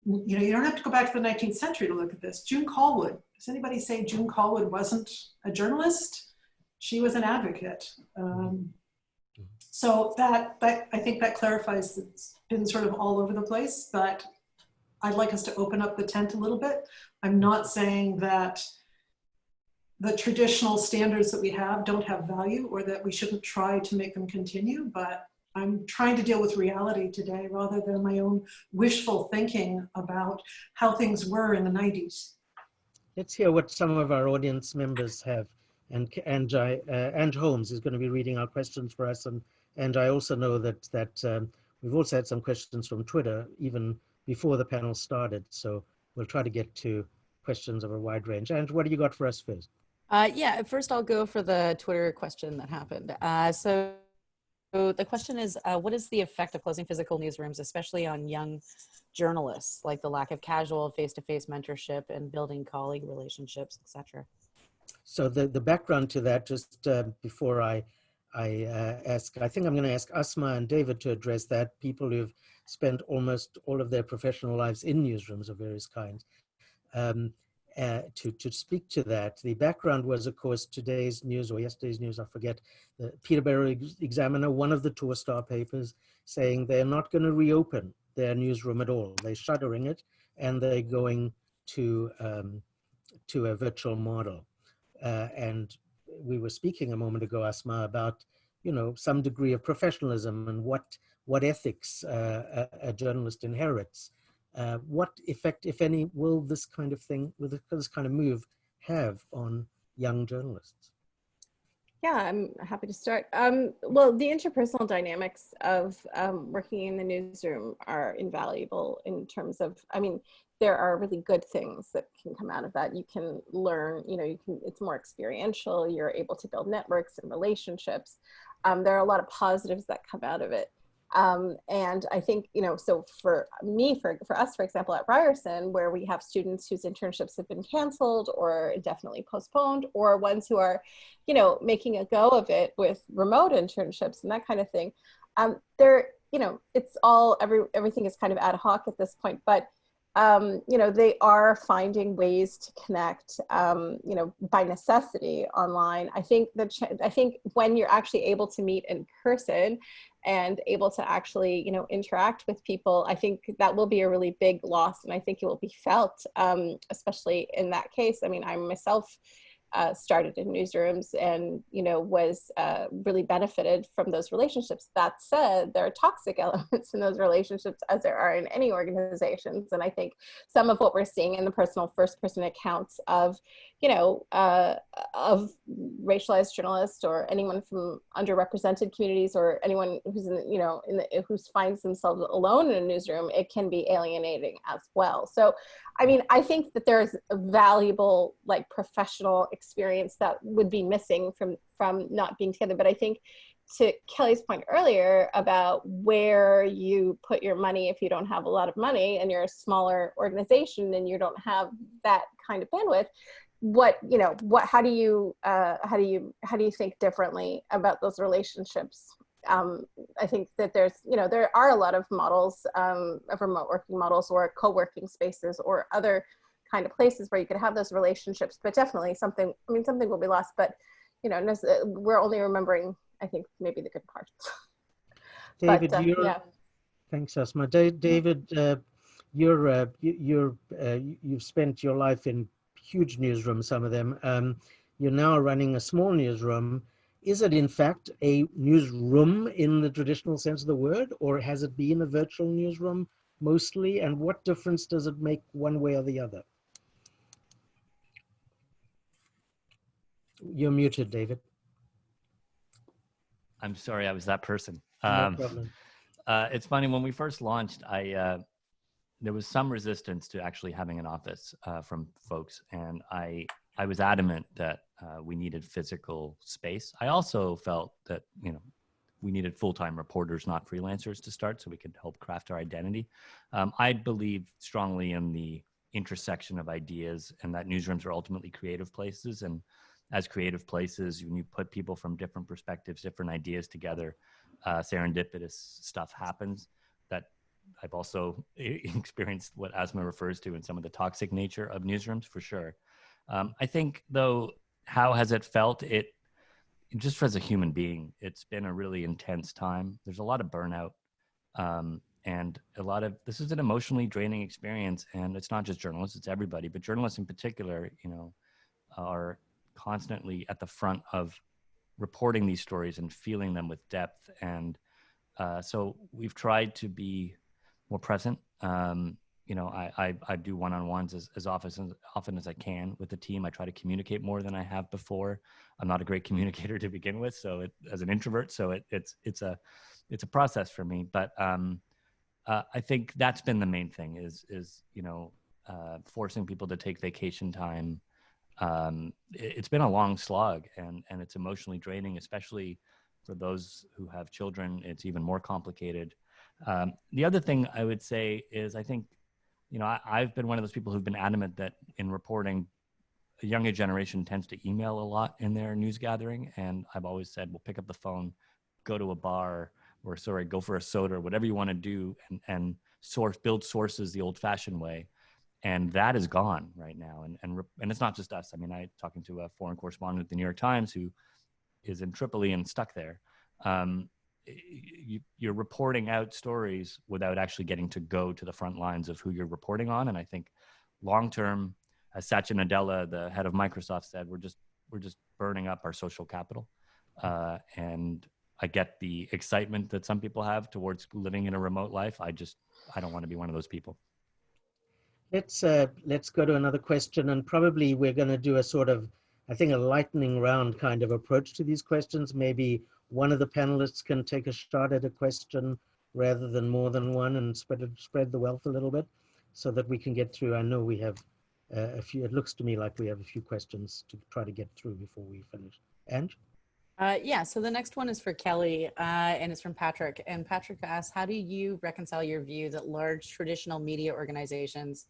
you don't have to go back to the 19th century to look at this. June Callwood. Does anybody say June Callwood wasn't a journalist? She was an advocate. So that I think that clarifies that it's been sort of all over the place, but I'd like us to open up the tent a little bit. I'm not saying that the traditional standards that we have don't have value or that we shouldn't try to make them continue, but I'm trying to deal with reality today rather than my own wishful thinking about how things were in the 90s. Let's hear what some of our audience members have. And Holmes is going to be reading our questions for us. And I also know that we've also had some questions from Twitter even before the panel started. So we'll try to get to questions of a wide range. And what do you got for us first? Yeah, first I'll go for the Twitter question that happened. So the question is, what is the effect of closing physical newsrooms, especially on young journalists, like the lack of casual face-to-face mentorship and building colleague relationships, etc.? So the background to that, just before I ask, I think I'm going to ask Asmaa and David to address that, people who've spent almost all of their professional lives in newsrooms of various kinds. to speak to that. The background was, of course, today's news or yesterday's news, I forget, the Peterborough Examiner, one of the Tour Star papers, saying they're not going to reopen their newsroom at all. They're shuttering it, and they're going to a virtual model. And we were speaking a moment ago, Asmaa, about some degree of professionalism and what ethics a journalist inherits. What effect, if any, will this kind of move have on young journalists? Yeah, I'm happy to start. Well, the interpersonal dynamics of working in the newsroom are invaluable in terms of, there are really good things that can come out of that. You can learn, it's more experiential. You're able to build networks and relationships. There are a lot of positives that come out of it. And I think, so for me, for us, for example, at Ryerson, where we have students whose internships have been canceled or indefinitely postponed, or ones who are, making a go of it with remote internships and that kind of thing, it's all, everything is kind of ad hoc at this point, but they are finding ways to connect, by necessity online. I think when you're actually able to meet in person and able to actually, interact with people, I think that will be a really big loss, and I think it will be felt, especially in that case. I myself started in newsrooms and, was really benefited from those relationships. That said, there are toxic elements in those relationships, as there are in any organizations. And I think some of what we're seeing in the first-person accounts of, of racialized journalists or anyone from underrepresented communities or anyone who's who finds themselves alone in a newsroom, it can be alienating as well. So, I think that there's a valuable, professional experience that would be missing from not being together. But I think, to Kelly's point earlier about where you put your money if you don't have a lot of money and you're a smaller organization and you don't have that kind of bandwidth, how do you think differently about those relationships? I think that there are a lot of models of remote working models or co-working spaces or other kind of places where you could have those relationships, but definitely something will be lost, but we're only remembering, I think, maybe the good parts. David, yeah. Thanks, Asmaa. David, you've spent your life in huge newsrooms, some of them. You're now running a small newsroom. Is it in fact a newsroom in the traditional sense of the word, or has it been a virtual newsroom mostly? And what difference does it make one way or the other? You're muted, David. I'm sorry, I was that person. No problem. It's funny, when we first launched, there was some resistance to actually having an office from folks, and I was adamant that we needed physical space. I also felt that we needed full-time reporters, not freelancers, to start, so we could help craft our identity. I believe strongly in the intersection of ideas, and that newsrooms are ultimately creative places, and as creative places, when you put people from different perspectives, different ideas together, serendipitous stuff happens. That I've also experienced what Asmaa refers to in some of the toxic nature of newsrooms, for sure. I think, though, how has it felt? It just as a human being, it's been a really intense time. There's a lot of burnout, and this is an emotionally draining experience. And it's not just journalists; it's everybody. But journalists in particular, are constantly at the front of reporting these stories and feeling them with depth. And so we've tried to be more present. I do one-on-ones as often as I can with the team. I try to communicate more than I have before. I'm not a great communicator to begin with, so as an introvert, so it's a process for me. But I think that's been the main thing is forcing people to take vacation time. It's been a long slog, and it's emotionally draining, especially for those who have children. It's even more complicated. The other thing I would say is, I think, I've been one of those people who've been adamant that in reporting, a younger generation tends to email a lot in their news gathering. And I've always said, well, pick up the phone, go to a bar, go for a soda, or whatever you want to do, and build sources the old fashioned way. And that is gone right now. And it's not just us. I mean, talking to a foreign correspondent at the New York Times who is in Tripoli and stuck there. You're reporting out stories without actually getting to go to the front lines of who you're reporting on. And I think long-term, as Satya Nadella, the head of Microsoft, said, we're just burning up our social capital. And I get the excitement that some people have towards living in a remote life. I don't want to be one of those people. Let's go to another question, and probably we're going to do a sort of, I think, a lightning round kind of approach to these questions. Maybe one of the panelists can take a shot at a question rather than more than one, and spread the wealth a little bit so that we can get through. I know we have a few, it looks to me like we have a few questions to try to get through before we finish. Ange? Yeah, so the next one is for Kelly, and it's from Patrick. And Patrick asks, how do you reconcile your view that large traditional media organizations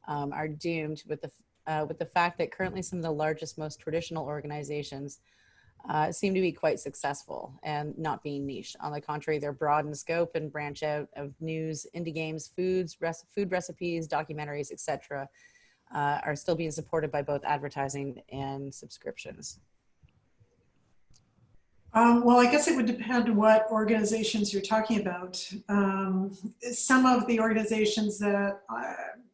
are doomed with the fact that currently some of the largest, most traditional organizations seem to be quite successful and not being niche? On the contrary, they're broad in scope and branch out of news, indie games, food recipes, documentaries, etc., are still being supported by both advertising and subscriptions. Well, I guess it would depend on what organizations you're talking about. Some of the organizations that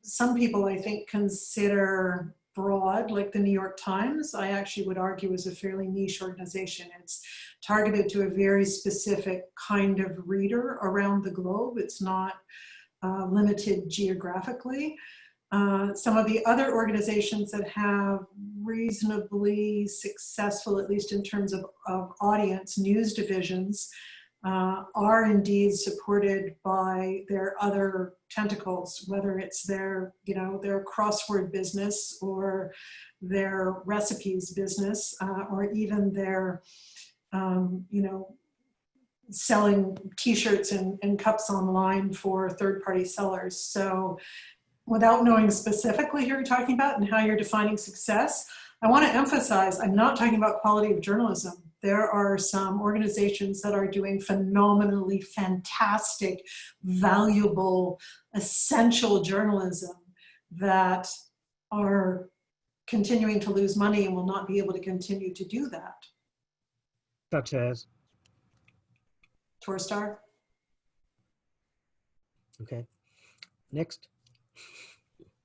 some people, I think, consider broad, like the New York Times, I actually would argue is a fairly niche organization. It's targeted to a very specific kind of reader around the globe. It's not limited geographically. Some of the other organizations that have reasonably successful, at least in terms of audience, news divisions, are indeed supported by their other tentacles, whether it's their crossword business or their recipes business, or even their, selling t-shirts and cups online for third-party sellers. So without knowing specifically who you're talking about and how you're defining success, I want to emphasize, I'm not talking about quality of journalism. There are some organizations that are doing phenomenally fantastic, valuable, essential journalism that are continuing to lose money and will not be able to continue to do that. Such as? Torstar. Okay. Next.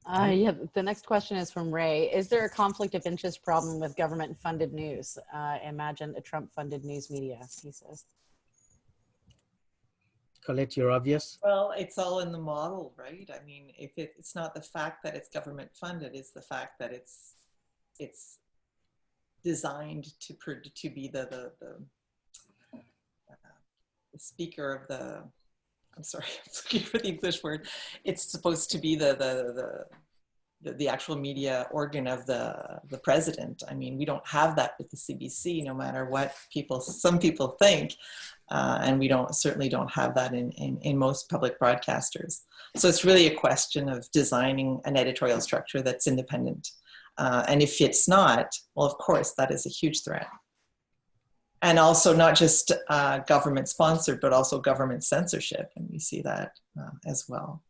Yeah, the next question is from Ray. Is there a conflict of interest problem with government-funded news? Imagine a Trump-funded news media, he says. Colette, you're obvious. Well, it's all in the model, right? I mean, if it's not the fact that it's government-funded, it's the fact that it's designed to be the speaker of the. I'm sorry, I'm looking for the English word. It's supposed to be the actual media organ of the president. I mean, we don't have that with the CBC, no matter what some people think, and we certainly don't have that in most public broadcasters. So it's really a question of designing an editorial structure that's independent. And if it's not, well, of course, that is a huge threat. And also not just government sponsored, but also government censorship. And we see that as well.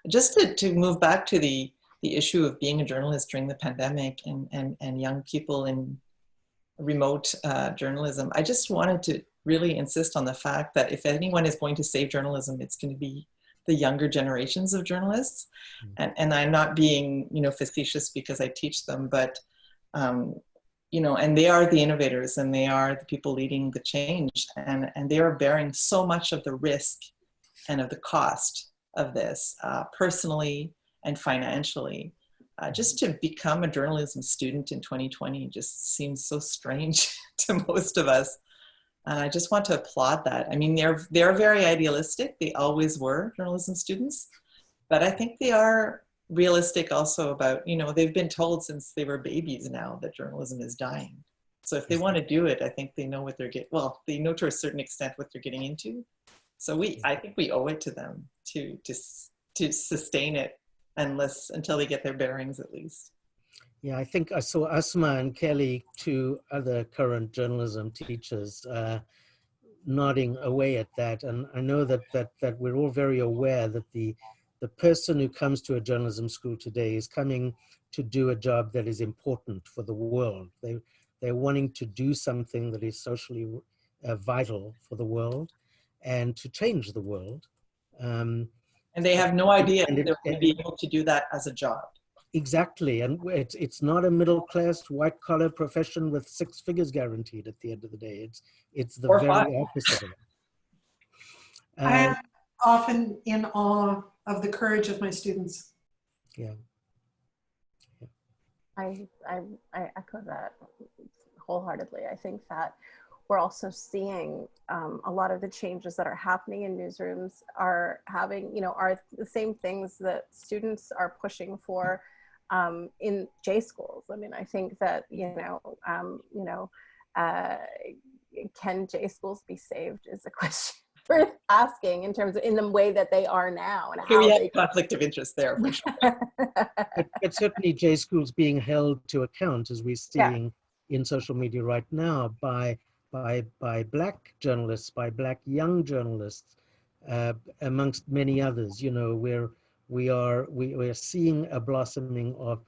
Just to move back to the issue of being a journalist during the pandemic and young people in remote journalism, I just wanted to really insist on the fact that if anyone is going to save journalism, it's going to be the younger generations of journalists. And I'm not being, facetious because I teach them, but and they are the innovators and they are the people leading the change, and they are bearing so much of the risk and of the cost of this personally and financially. Just to become a journalism student in 2020 just seems so strange to most of us. And I just want to applaud that. I mean, they're very idealistic. They always were, journalism students, but I think they are realistic also about, they've been told since they were babies now that journalism is dying. So if they want to do it, I think they know what they're they know to a certain extent what they're getting into. So I think we owe it to them to sustain it until they get their bearings at least. Yeah, I think I saw Asmaa and Kelly, two other current journalism teachers, nodding away at that. And I know that we're all very aware that the the person who comes to a journalism school today is coming to do a job that is important for the world. They're wanting to do something that is socially vital for the world and to change the world. And they have no idea and they're going to be able to do that as a job. Exactly, and it's not a middle-class, white-collar profession with 6 figures guaranteed at the end of the day. It's the very opposite of it. I am often in awe of the courage of my students. Yeah. I echo that wholeheartedly. I think that we're also seeing a lot of the changes that are happening in newsrooms are having, are the same things that students are pushing for in J schools. I mean, I think that, can J schools be saved is a question worth asking in terms of in the way that they are now. And here we have a conflict of interest there for sure. but certainly J schools being held to account, as we're seeing in social media right now, by Black journalists, by Black young journalists, amongst many others. We are seeing a blossoming of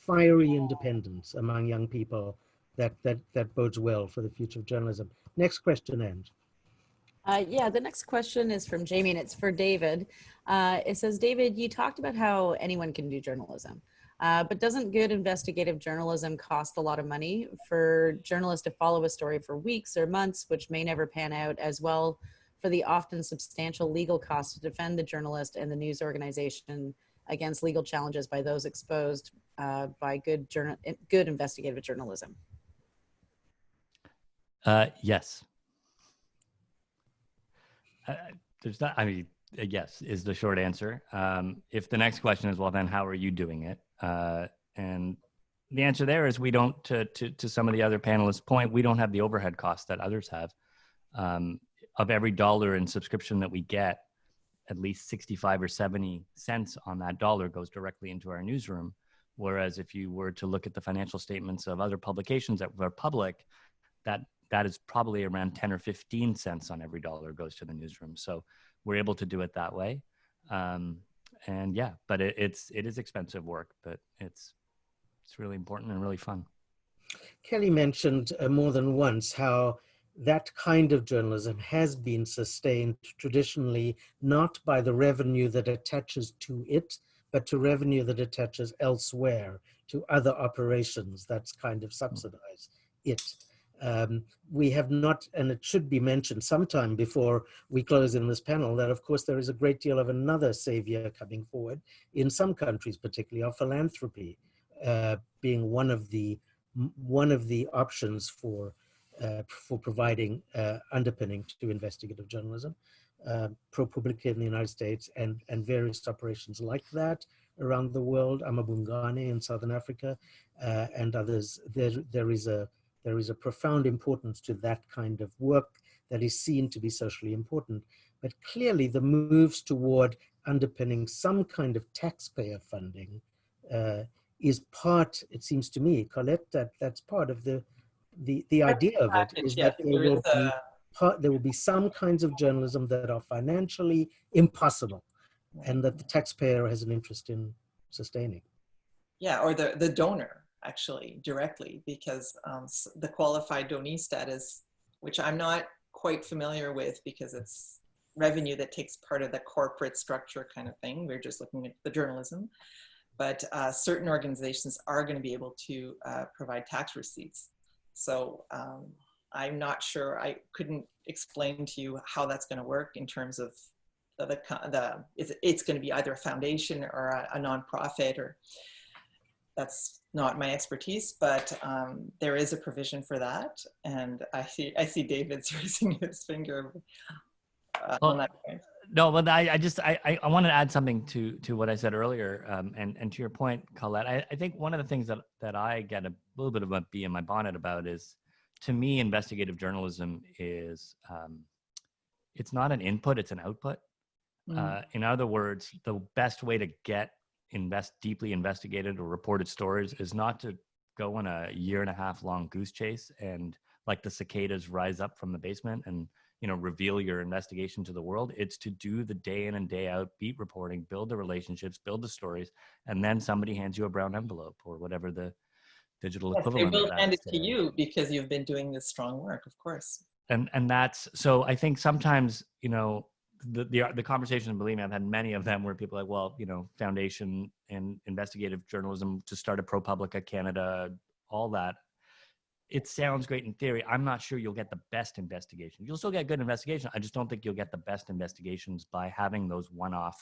fiery independence among young people that bodes well for the future of journalism. Next question, Ange. Yeah, the next question is from Jamie, and it's for David. It says, David, you talked about how anyone can do journalism, but doesn't good investigative journalism cost a lot of money for journalists to follow a story for weeks or months, which may never pan out, as well for the often substantial legal costs to defend the journalist and the news organization against legal challenges by those exposed by good investigative journalism? Yes. There's not, yes is the short answer. If the next question is, well, then how are you doing it? And the answer there is we don't, to some of the other panelists' point, we don't have the overhead costs that others have. Of every dollar in subscription that we get, at least 65 or 70 cents on that dollar goes directly into our newsroom. Whereas if you were to look at the financial statements of other publications that were public, that is probably around 10 or 15 cents on every dollar goes to the newsroom. So we're able to do it that way. And yeah, but it is expensive work, but it's really important and really fun. Kelly mentioned more than once how that kind of journalism has been sustained traditionally, not by the revenue that attaches to it, but to revenue that attaches elsewhere, to other operations that's kind of subsidize it. We have not, and it should be mentioned sometime before we close in this panel, that of course there is a great deal of another savior coming forward in some countries, particularly of philanthropy, being one of the options for providing underpinning to investigative journalism. ProPublica in the United States and various operations like that around the world, Amabungane in Southern Africa, and others. There is a profound importance to that kind of work that is seen to be socially important. But clearly the moves toward underpinning some kind of taxpayer funding is part, it seems to me, Colette, that's part of the idea of it, is that there will be some kinds of journalism that are financially impossible and that the taxpayer has an interest in sustaining. Yeah, or the donor, actually, directly, because the qualified donee status, which I'm not quite familiar with because it's revenue that takes part of the corporate structure kind of thing. We're just looking at the journalism. But certain organizations are going to be able to provide tax receipts. So I'm not sure, I couldn't explain to you how that's going to work in terms of it's going to be either a foundation or a nonprofit, or that's not my expertise, but there is a provision for that. And I see David's raising his finger on that point. No, but I want to add something to what I said earlier, and to your point, Colette. I think one of the things that I get a little bit of a bee in my bonnet about is, to me, investigative journalism is it's not an input, it's an output. In other words, the best way to get deeply investigated or reported stories is not to go on a 1.5 year long goose chase and like the cicadas rise up from the basement reveal your investigation to the world. It's to do the day in and day out beat reporting, build the relationships, build the stories, and then somebody hands you a brown envelope or whatever the digital Yes, they equivalent will of that hand is it to today. you because you've been doing this strong work, of course. And that's, so I think sometimes, the conversation, believe me, I've had many of them where people are like, well, foundation and investigative journalism to start a ProPublica Canada, all that. It sounds great in theory. I'm not sure you'll get the best investigation. You'll still get good investigation. I just don't think you'll get the best investigations by having those one-off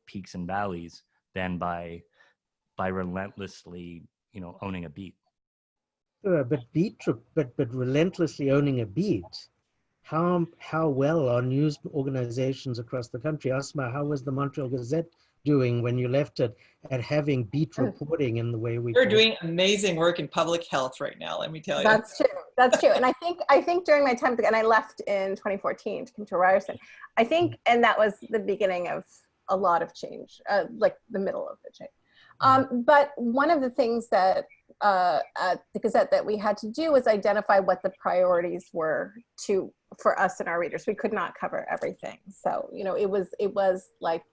peaks and valleys than by relentlessly, owning a beat. Sure, but relentlessly owning a beat. How well are news organizations across the country? Asmaa, how was the Montreal Gazette doing when you left it at having beat reporting in the way we? We're doing amazing work in public health right now, let me tell you. That's true. That's true. And I think during my time, and I left in 2014 to come to Ryerson, I think, and that was the beginning of a lot of change, like the middle of the change. But one of the things that at the Gazette that we had to do was identify what the priorities were for us and our readers. We could not cover everything. So, it was like,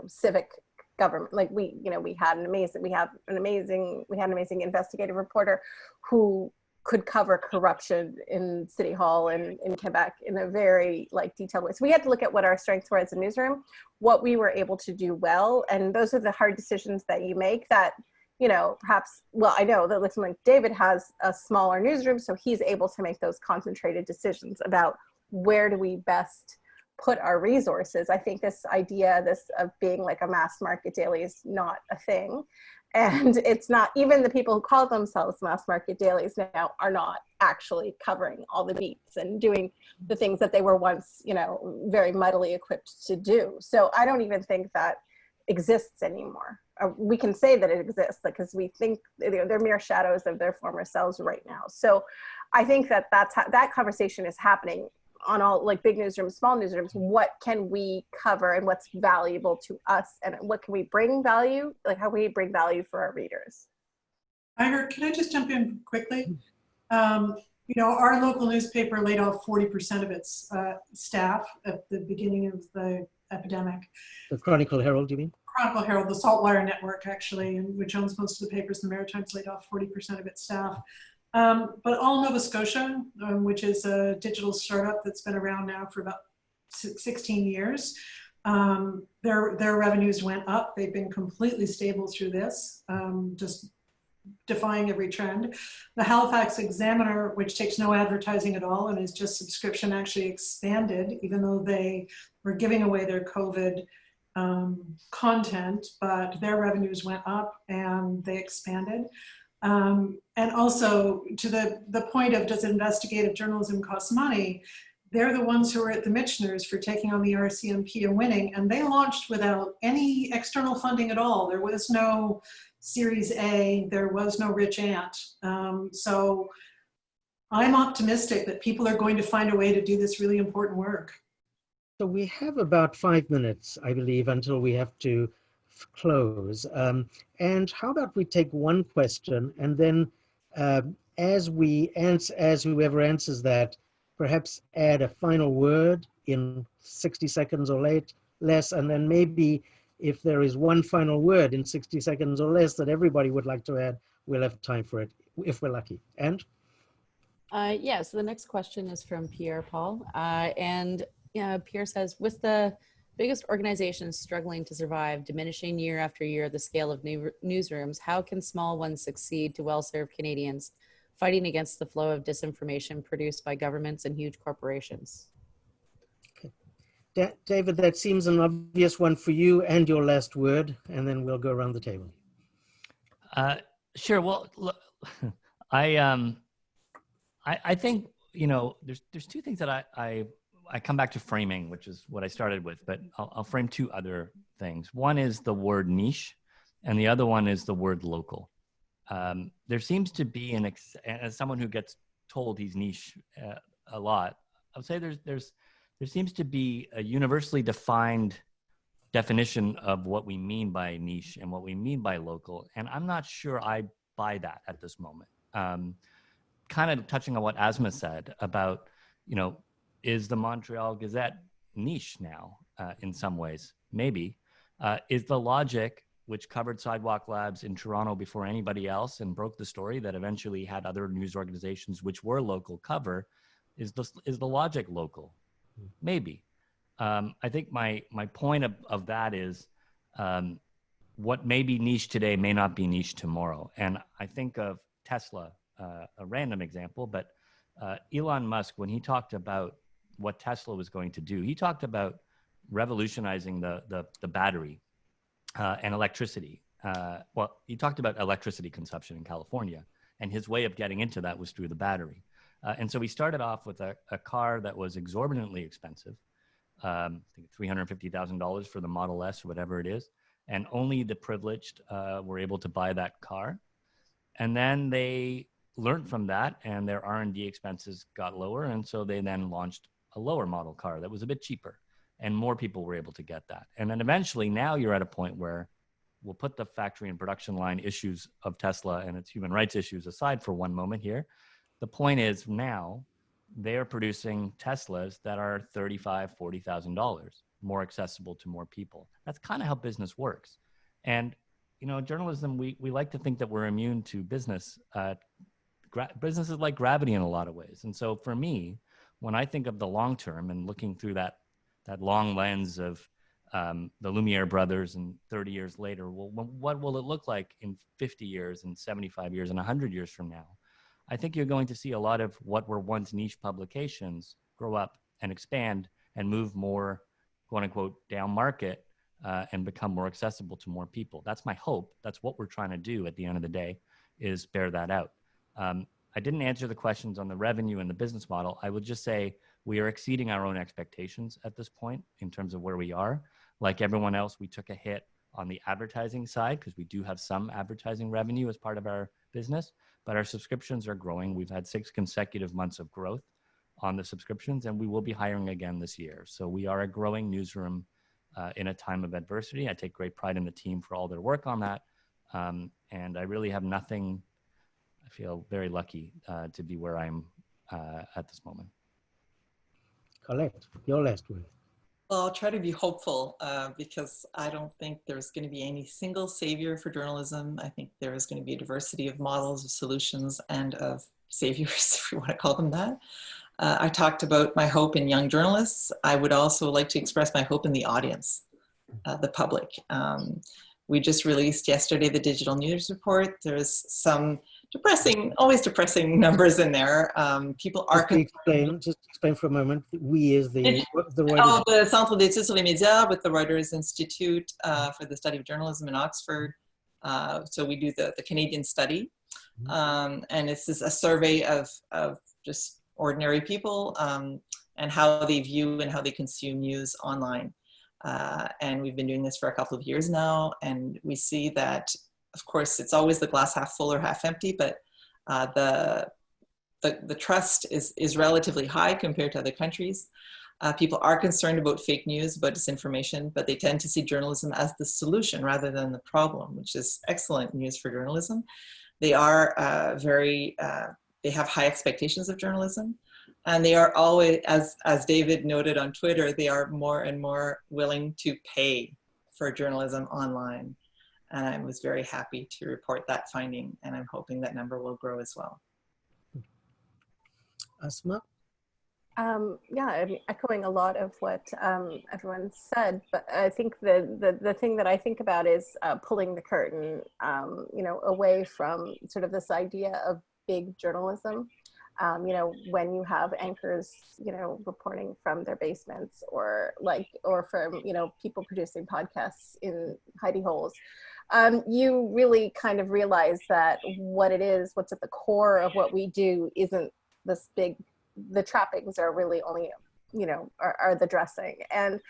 civic government. Like we had an amazing investigative reporter who could cover corruption in City Hall and in Quebec in a very detailed way. So we had to look at what our strengths were as a newsroom, what we were able to do well. And those are the hard decisions that you make that, perhaps, well, I know that looks like David has a smaller newsroom, so he's able to make those concentrated decisions about where do we best put our resources. I think this idea of being like a mass market daily is not a thing. And it's not, even the people who call themselves mass market dailies now are not actually covering all the beats and doing the things that they were once, very mightily equipped to do. So I don't even think that exists anymore. We can say that it exists because we think they're mere shadows of their former selves right now. So I think that that conversation is happening on all big newsrooms, small newsrooms. What can we cover and what's valuable to us, and what can we bring value? How can we bring value for our readers? Ivor, can I just jump in quickly? Our local newspaper laid off 40% of its staff at the beginning of the epidemic. The Chronicle Herald, you mean? Chronicle Herald, the Saltwire network, actually, which owns most of the papers in the Maritimes, laid off 40% of its staff. But All Nova Scotia, which is a digital startup that's been around now for about 16 years, their revenues went up. They've been completely stable through this, just defying every trend. The Halifax Examiner, which takes no advertising at all and is just subscription, actually expanded, even though they were giving away their COVID content, but their revenues went up and they expanded. And also to the point of, does investigative journalism cost money? They're the ones who are at the Mitchners for taking on the RCMP and winning, and they launched without any external funding at all. There was no Series A, there was no rich aunt. So I'm optimistic that people are going to find a way to do this really important work. So we have about 5 minutes, I believe, until we have to close. And how about we take one question, and then as whoever answers that, perhaps add a final word in 60 seconds or less, and then maybe if there is one final word in 60 seconds or less that everybody would like to add, we'll have time for it if we're lucky. And? Yeah, so the next question is from Pierre Paul. And Pierre says, with the biggest organizations struggling to survive, diminishing year after year the scale of newsrooms, how can small ones succeed to well-serve Canadians fighting against the flow of disinformation produced by governments and huge corporations? Okay. David, that seems an obvious one for you, and your last word, and then we'll go around the table. Sure. Well, look, I think, there's two things that I come back to framing, which is what I started with, but I'll frame two other things. One is the word niche, and the other one is the word local. There seems to be as someone who gets told he's niche a lot, I would say there seems to be a universally defined definition of what we mean by niche and what we mean by local, and I'm not sure I buy that at this moment. Kind of touching on what Asmaa said about, is the Montreal Gazette niche now in some ways? Maybe. Is the Logic, which covered sidewalk labs in Toronto before anybody else and broke the story that eventually had other news organizations which were local cover, is the Logic local? Maybe. I think my point of that is what may be niche today may not be niche tomorrow. And I think of Tesla, a random example, but Elon Musk, when he talked about what Tesla was going to do, he talked about revolutionizing the battery and electricity. Well, he talked about electricity consumption in California, and his way of getting into that was through the battery. And so he started off with a car that was exorbitantly expensive, I think $350,000 for the Model S or whatever it is, and only the privileged were able to buy that car. And then they learned from that, and their R&D expenses got lower, and so they then launched a lower model car that was a bit cheaper, and more people were able to get that. And then eventually, now you're at a point where we'll put the factory and production line issues of Tesla and its human rights issues aside for one moment here. The point is now they are producing Teslas that are $35,000, $40,000 more accessible to more people. That's kind of how business works. And, you know, journalism, we like to think that we're immune to business. Business is like gravity in a lot of ways. And so for me, when I think of the long term and looking through that long lens of the Lumiere brothers and 30 years later, well, what will it look like in 50 years and 75 years and 100 years from now? I think you're going to see a lot of what were once niche publications grow up and expand and move more, quote unquote, down market and become more accessible to more people. That's my hope. That's what we're trying to do at the end of the day, is bear that out. I didn't answer the questions on the revenue and the business model. I would just say we are exceeding our own expectations at this point in terms of where we are. Like everyone else, we took a hit on the advertising side because we do have some advertising revenue as part of our business, but our subscriptions are growing. We've had 6 consecutive months of growth on the subscriptions, and we will be hiring again this year. So we are a growing newsroom in a time of adversity. I take great pride in the team for all their work on that. And I really have nothing. I feel very lucky to be where I'm at this moment. Colette, your last word. Well, I'll try to be hopeful because I don't think there's going to be any single savior for journalism. I think there is going to be a diversity of models, of solutions, and of saviors, if you want to call them that. I talked about my hope in young journalists. I would also like to express my hope in the audience, the public. We just released yesterday the digital news report. There's some always depressing numbers in there. People are just explain for a moment. We is the Reuters. The Centre d'études sur les médias with the Reuters Institute for the Study of Journalism in Oxford. So we do the Canadian study, and it's a survey of just ordinary people and how they view and how they consume news online. And we've been doing this for a couple of years now, and we see that, of course, it's always the glass half full or half empty, but the trust is relatively high compared to other countries. People are concerned about fake news, about disinformation, but they tend to see journalism as the solution rather than the problem, which is excellent news for journalism. They are they have high expectations of journalism, and they are always, as David noted on Twitter, they are more and more willing to pay for journalism online. And I was very happy to report that finding, and I'm hoping that number will grow as well. Asmaa? Yeah, I mean, echoing a lot of what everyone said, but I think the thing that I think about is pulling the curtain, you know, away from sort of this idea of big journalism. You know, when you have anchors, you know, reporting from their basements or from, you know, people producing podcasts in hidey holes, you really kind of realize that what's at the core of what we do isn't this big, the trappings are really only, you know, are the dressing. And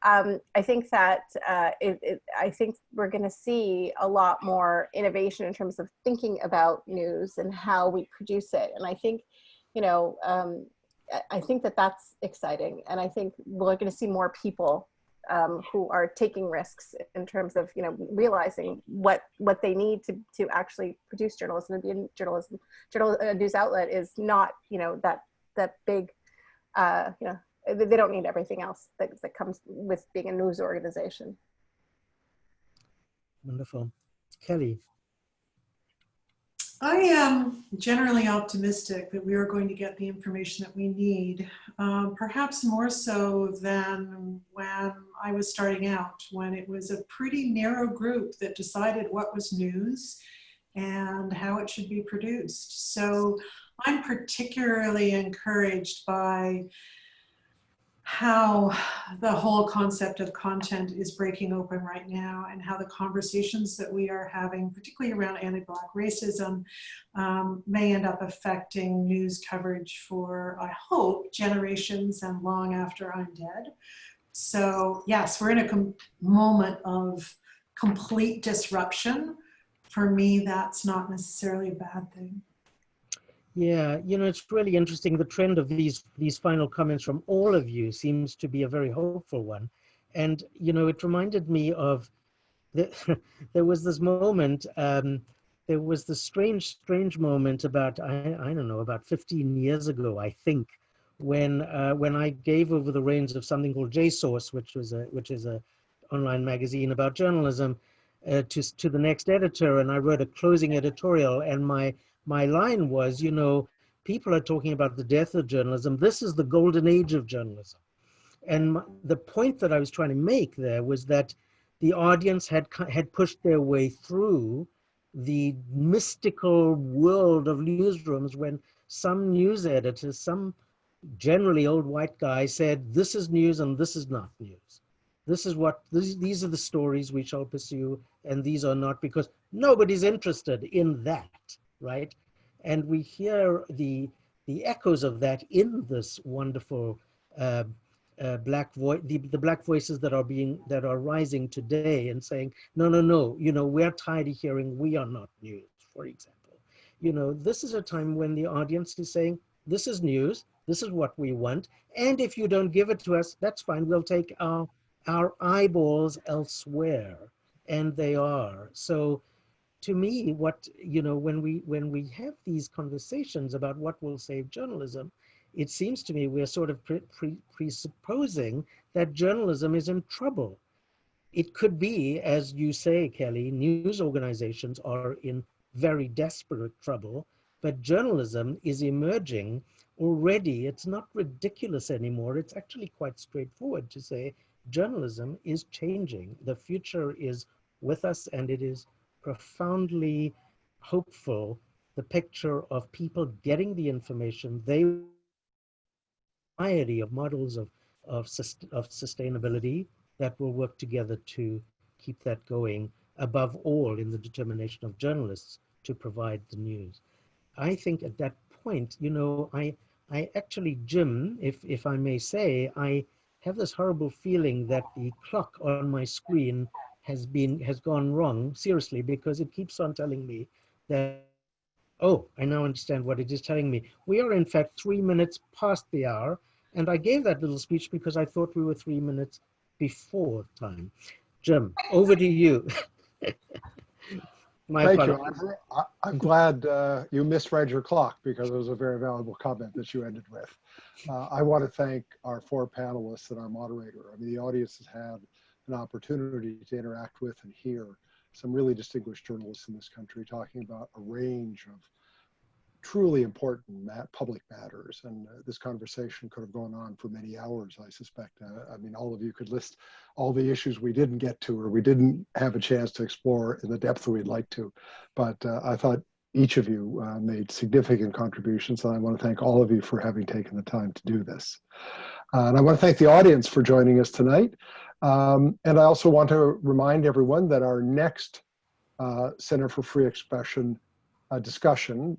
I think that I think we're going to see a lot more innovation in terms of thinking about news and how we produce it. And I think, you know, I think that that's exciting. And I think we're going to see more people who are taking risks in terms of, you know, realizing what they need to actually produce journalism and be in journalism. A news outlet is not, you know, that big you know, they don't need everything else that comes with being a news organization. Wonderful. Kelly. I am generally optimistic that we are going to get the information that we need, perhaps more so than when I was starting out, when it was a pretty narrow group that decided what was news and how it should be produced. So I'm particularly encouraged by how the whole concept of content is breaking open right now, and how the conversations that we are having, particularly around anti-Black racism, may end up affecting news coverage for, I hope, generations and long after I'm dead. So yes, we're in a moment of complete disruption. For me, that's not necessarily a bad thing. Yeah, you know, it's really interesting. The trend of these final comments from all of you seems to be a very hopeful one. And, you know, it reminded me of, there was this moment, there was this strange moment about, I don't know, about 15 years ago, I think, when I gave over the reins of something called JSource, which is a online magazine about journalism, to the next editor, and I wrote a closing editorial, and my line was, you know, people are talking about the death of journalism. This is the golden age of journalism. And the point that I was trying to make there was that the audience had pushed their way through the mystical world of newsrooms when some news editors, some generally old white guy, said, this is news and this is not news. This is what, these are the stories we shall pursue, and these are not, because nobody's interested in that. Right, and we hear the echoes of that in this wonderful black voice, the black voices that are rising today and saying, no, you know, we're tired of hearing we are not news, for example. You know, this is a time when the audience is saying, this is news, this is what we want, and if you don't give it to us, that's fine. We'll take our eyeballs elsewhere, and they are. So, to me, what, you know, when we have these conversations about what will save journalism, it seems to me we're sort of presupposing that journalism is in trouble. It could be, as you say, Kelly, news organizations are in very desperate trouble, but journalism is emerging already. It's not ridiculous anymore. It's actually quite straightforward to say journalism is changing. The future is with us, and it is profoundly hopeful, the picture of people getting the information they, variety of models of sustainability that will work together to keep that going, above all in the determination of journalists to provide the news. I think at that point, you know, I actually, Jim, if I may say, I have this horrible feeling that the clock on my screen has gone wrong, seriously, because it keeps on telling me that, oh, I now understand what it is telling me. We are in fact 3 minutes past the hour, and I gave that little speech because I thought we were 3 minutes before time. Jim, over to you. Thank you. I'm glad you misread your clock, because it was a very valuable comment that you ended with. I want to thank our 4 panelists and our moderator. I mean, the audience has had an opportunity to interact with and hear some really distinguished journalists in this country talking about a range of truly important public matters. And this conversation could have gone on for many hours, I suspect. I mean, all of you could list all the issues we didn't get to, or we didn't have a chance to explore in the depth that we'd like to. But I thought each of you made significant contributions, and I want to thank all of you for having taken the time to do this. And I want to thank the audience for joining us tonight. And I also want to remind everyone that our next Center for Free Expression discussion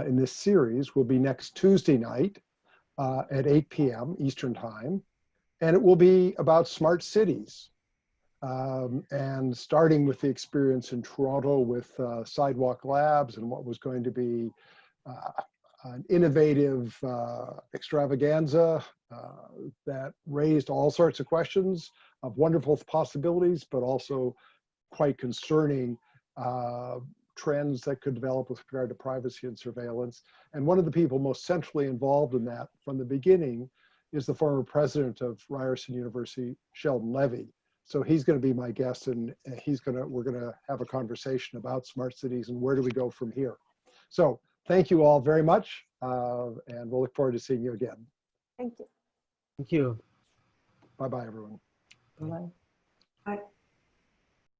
in this series will be next Tuesday night at 8 p.m. Eastern Time. And it will be about smart cities. And starting with the experience in Toronto with Sidewalk Labs and what was going to be an innovative extravaganza that raised all sorts of questions of wonderful possibilities, but also quite concerning trends that could develop with regard to privacy and surveillance. And one of the people most centrally involved in that from the beginning is the former president of Ryerson University, Sheldon Levy. So he's going to be my guest, and we're going to have a conversation about smart cities and where do we go from here. So thank you all very much, and we'll look forward to seeing you again. Thank you. Thank you. Bye-bye, everyone. Bye. Bye.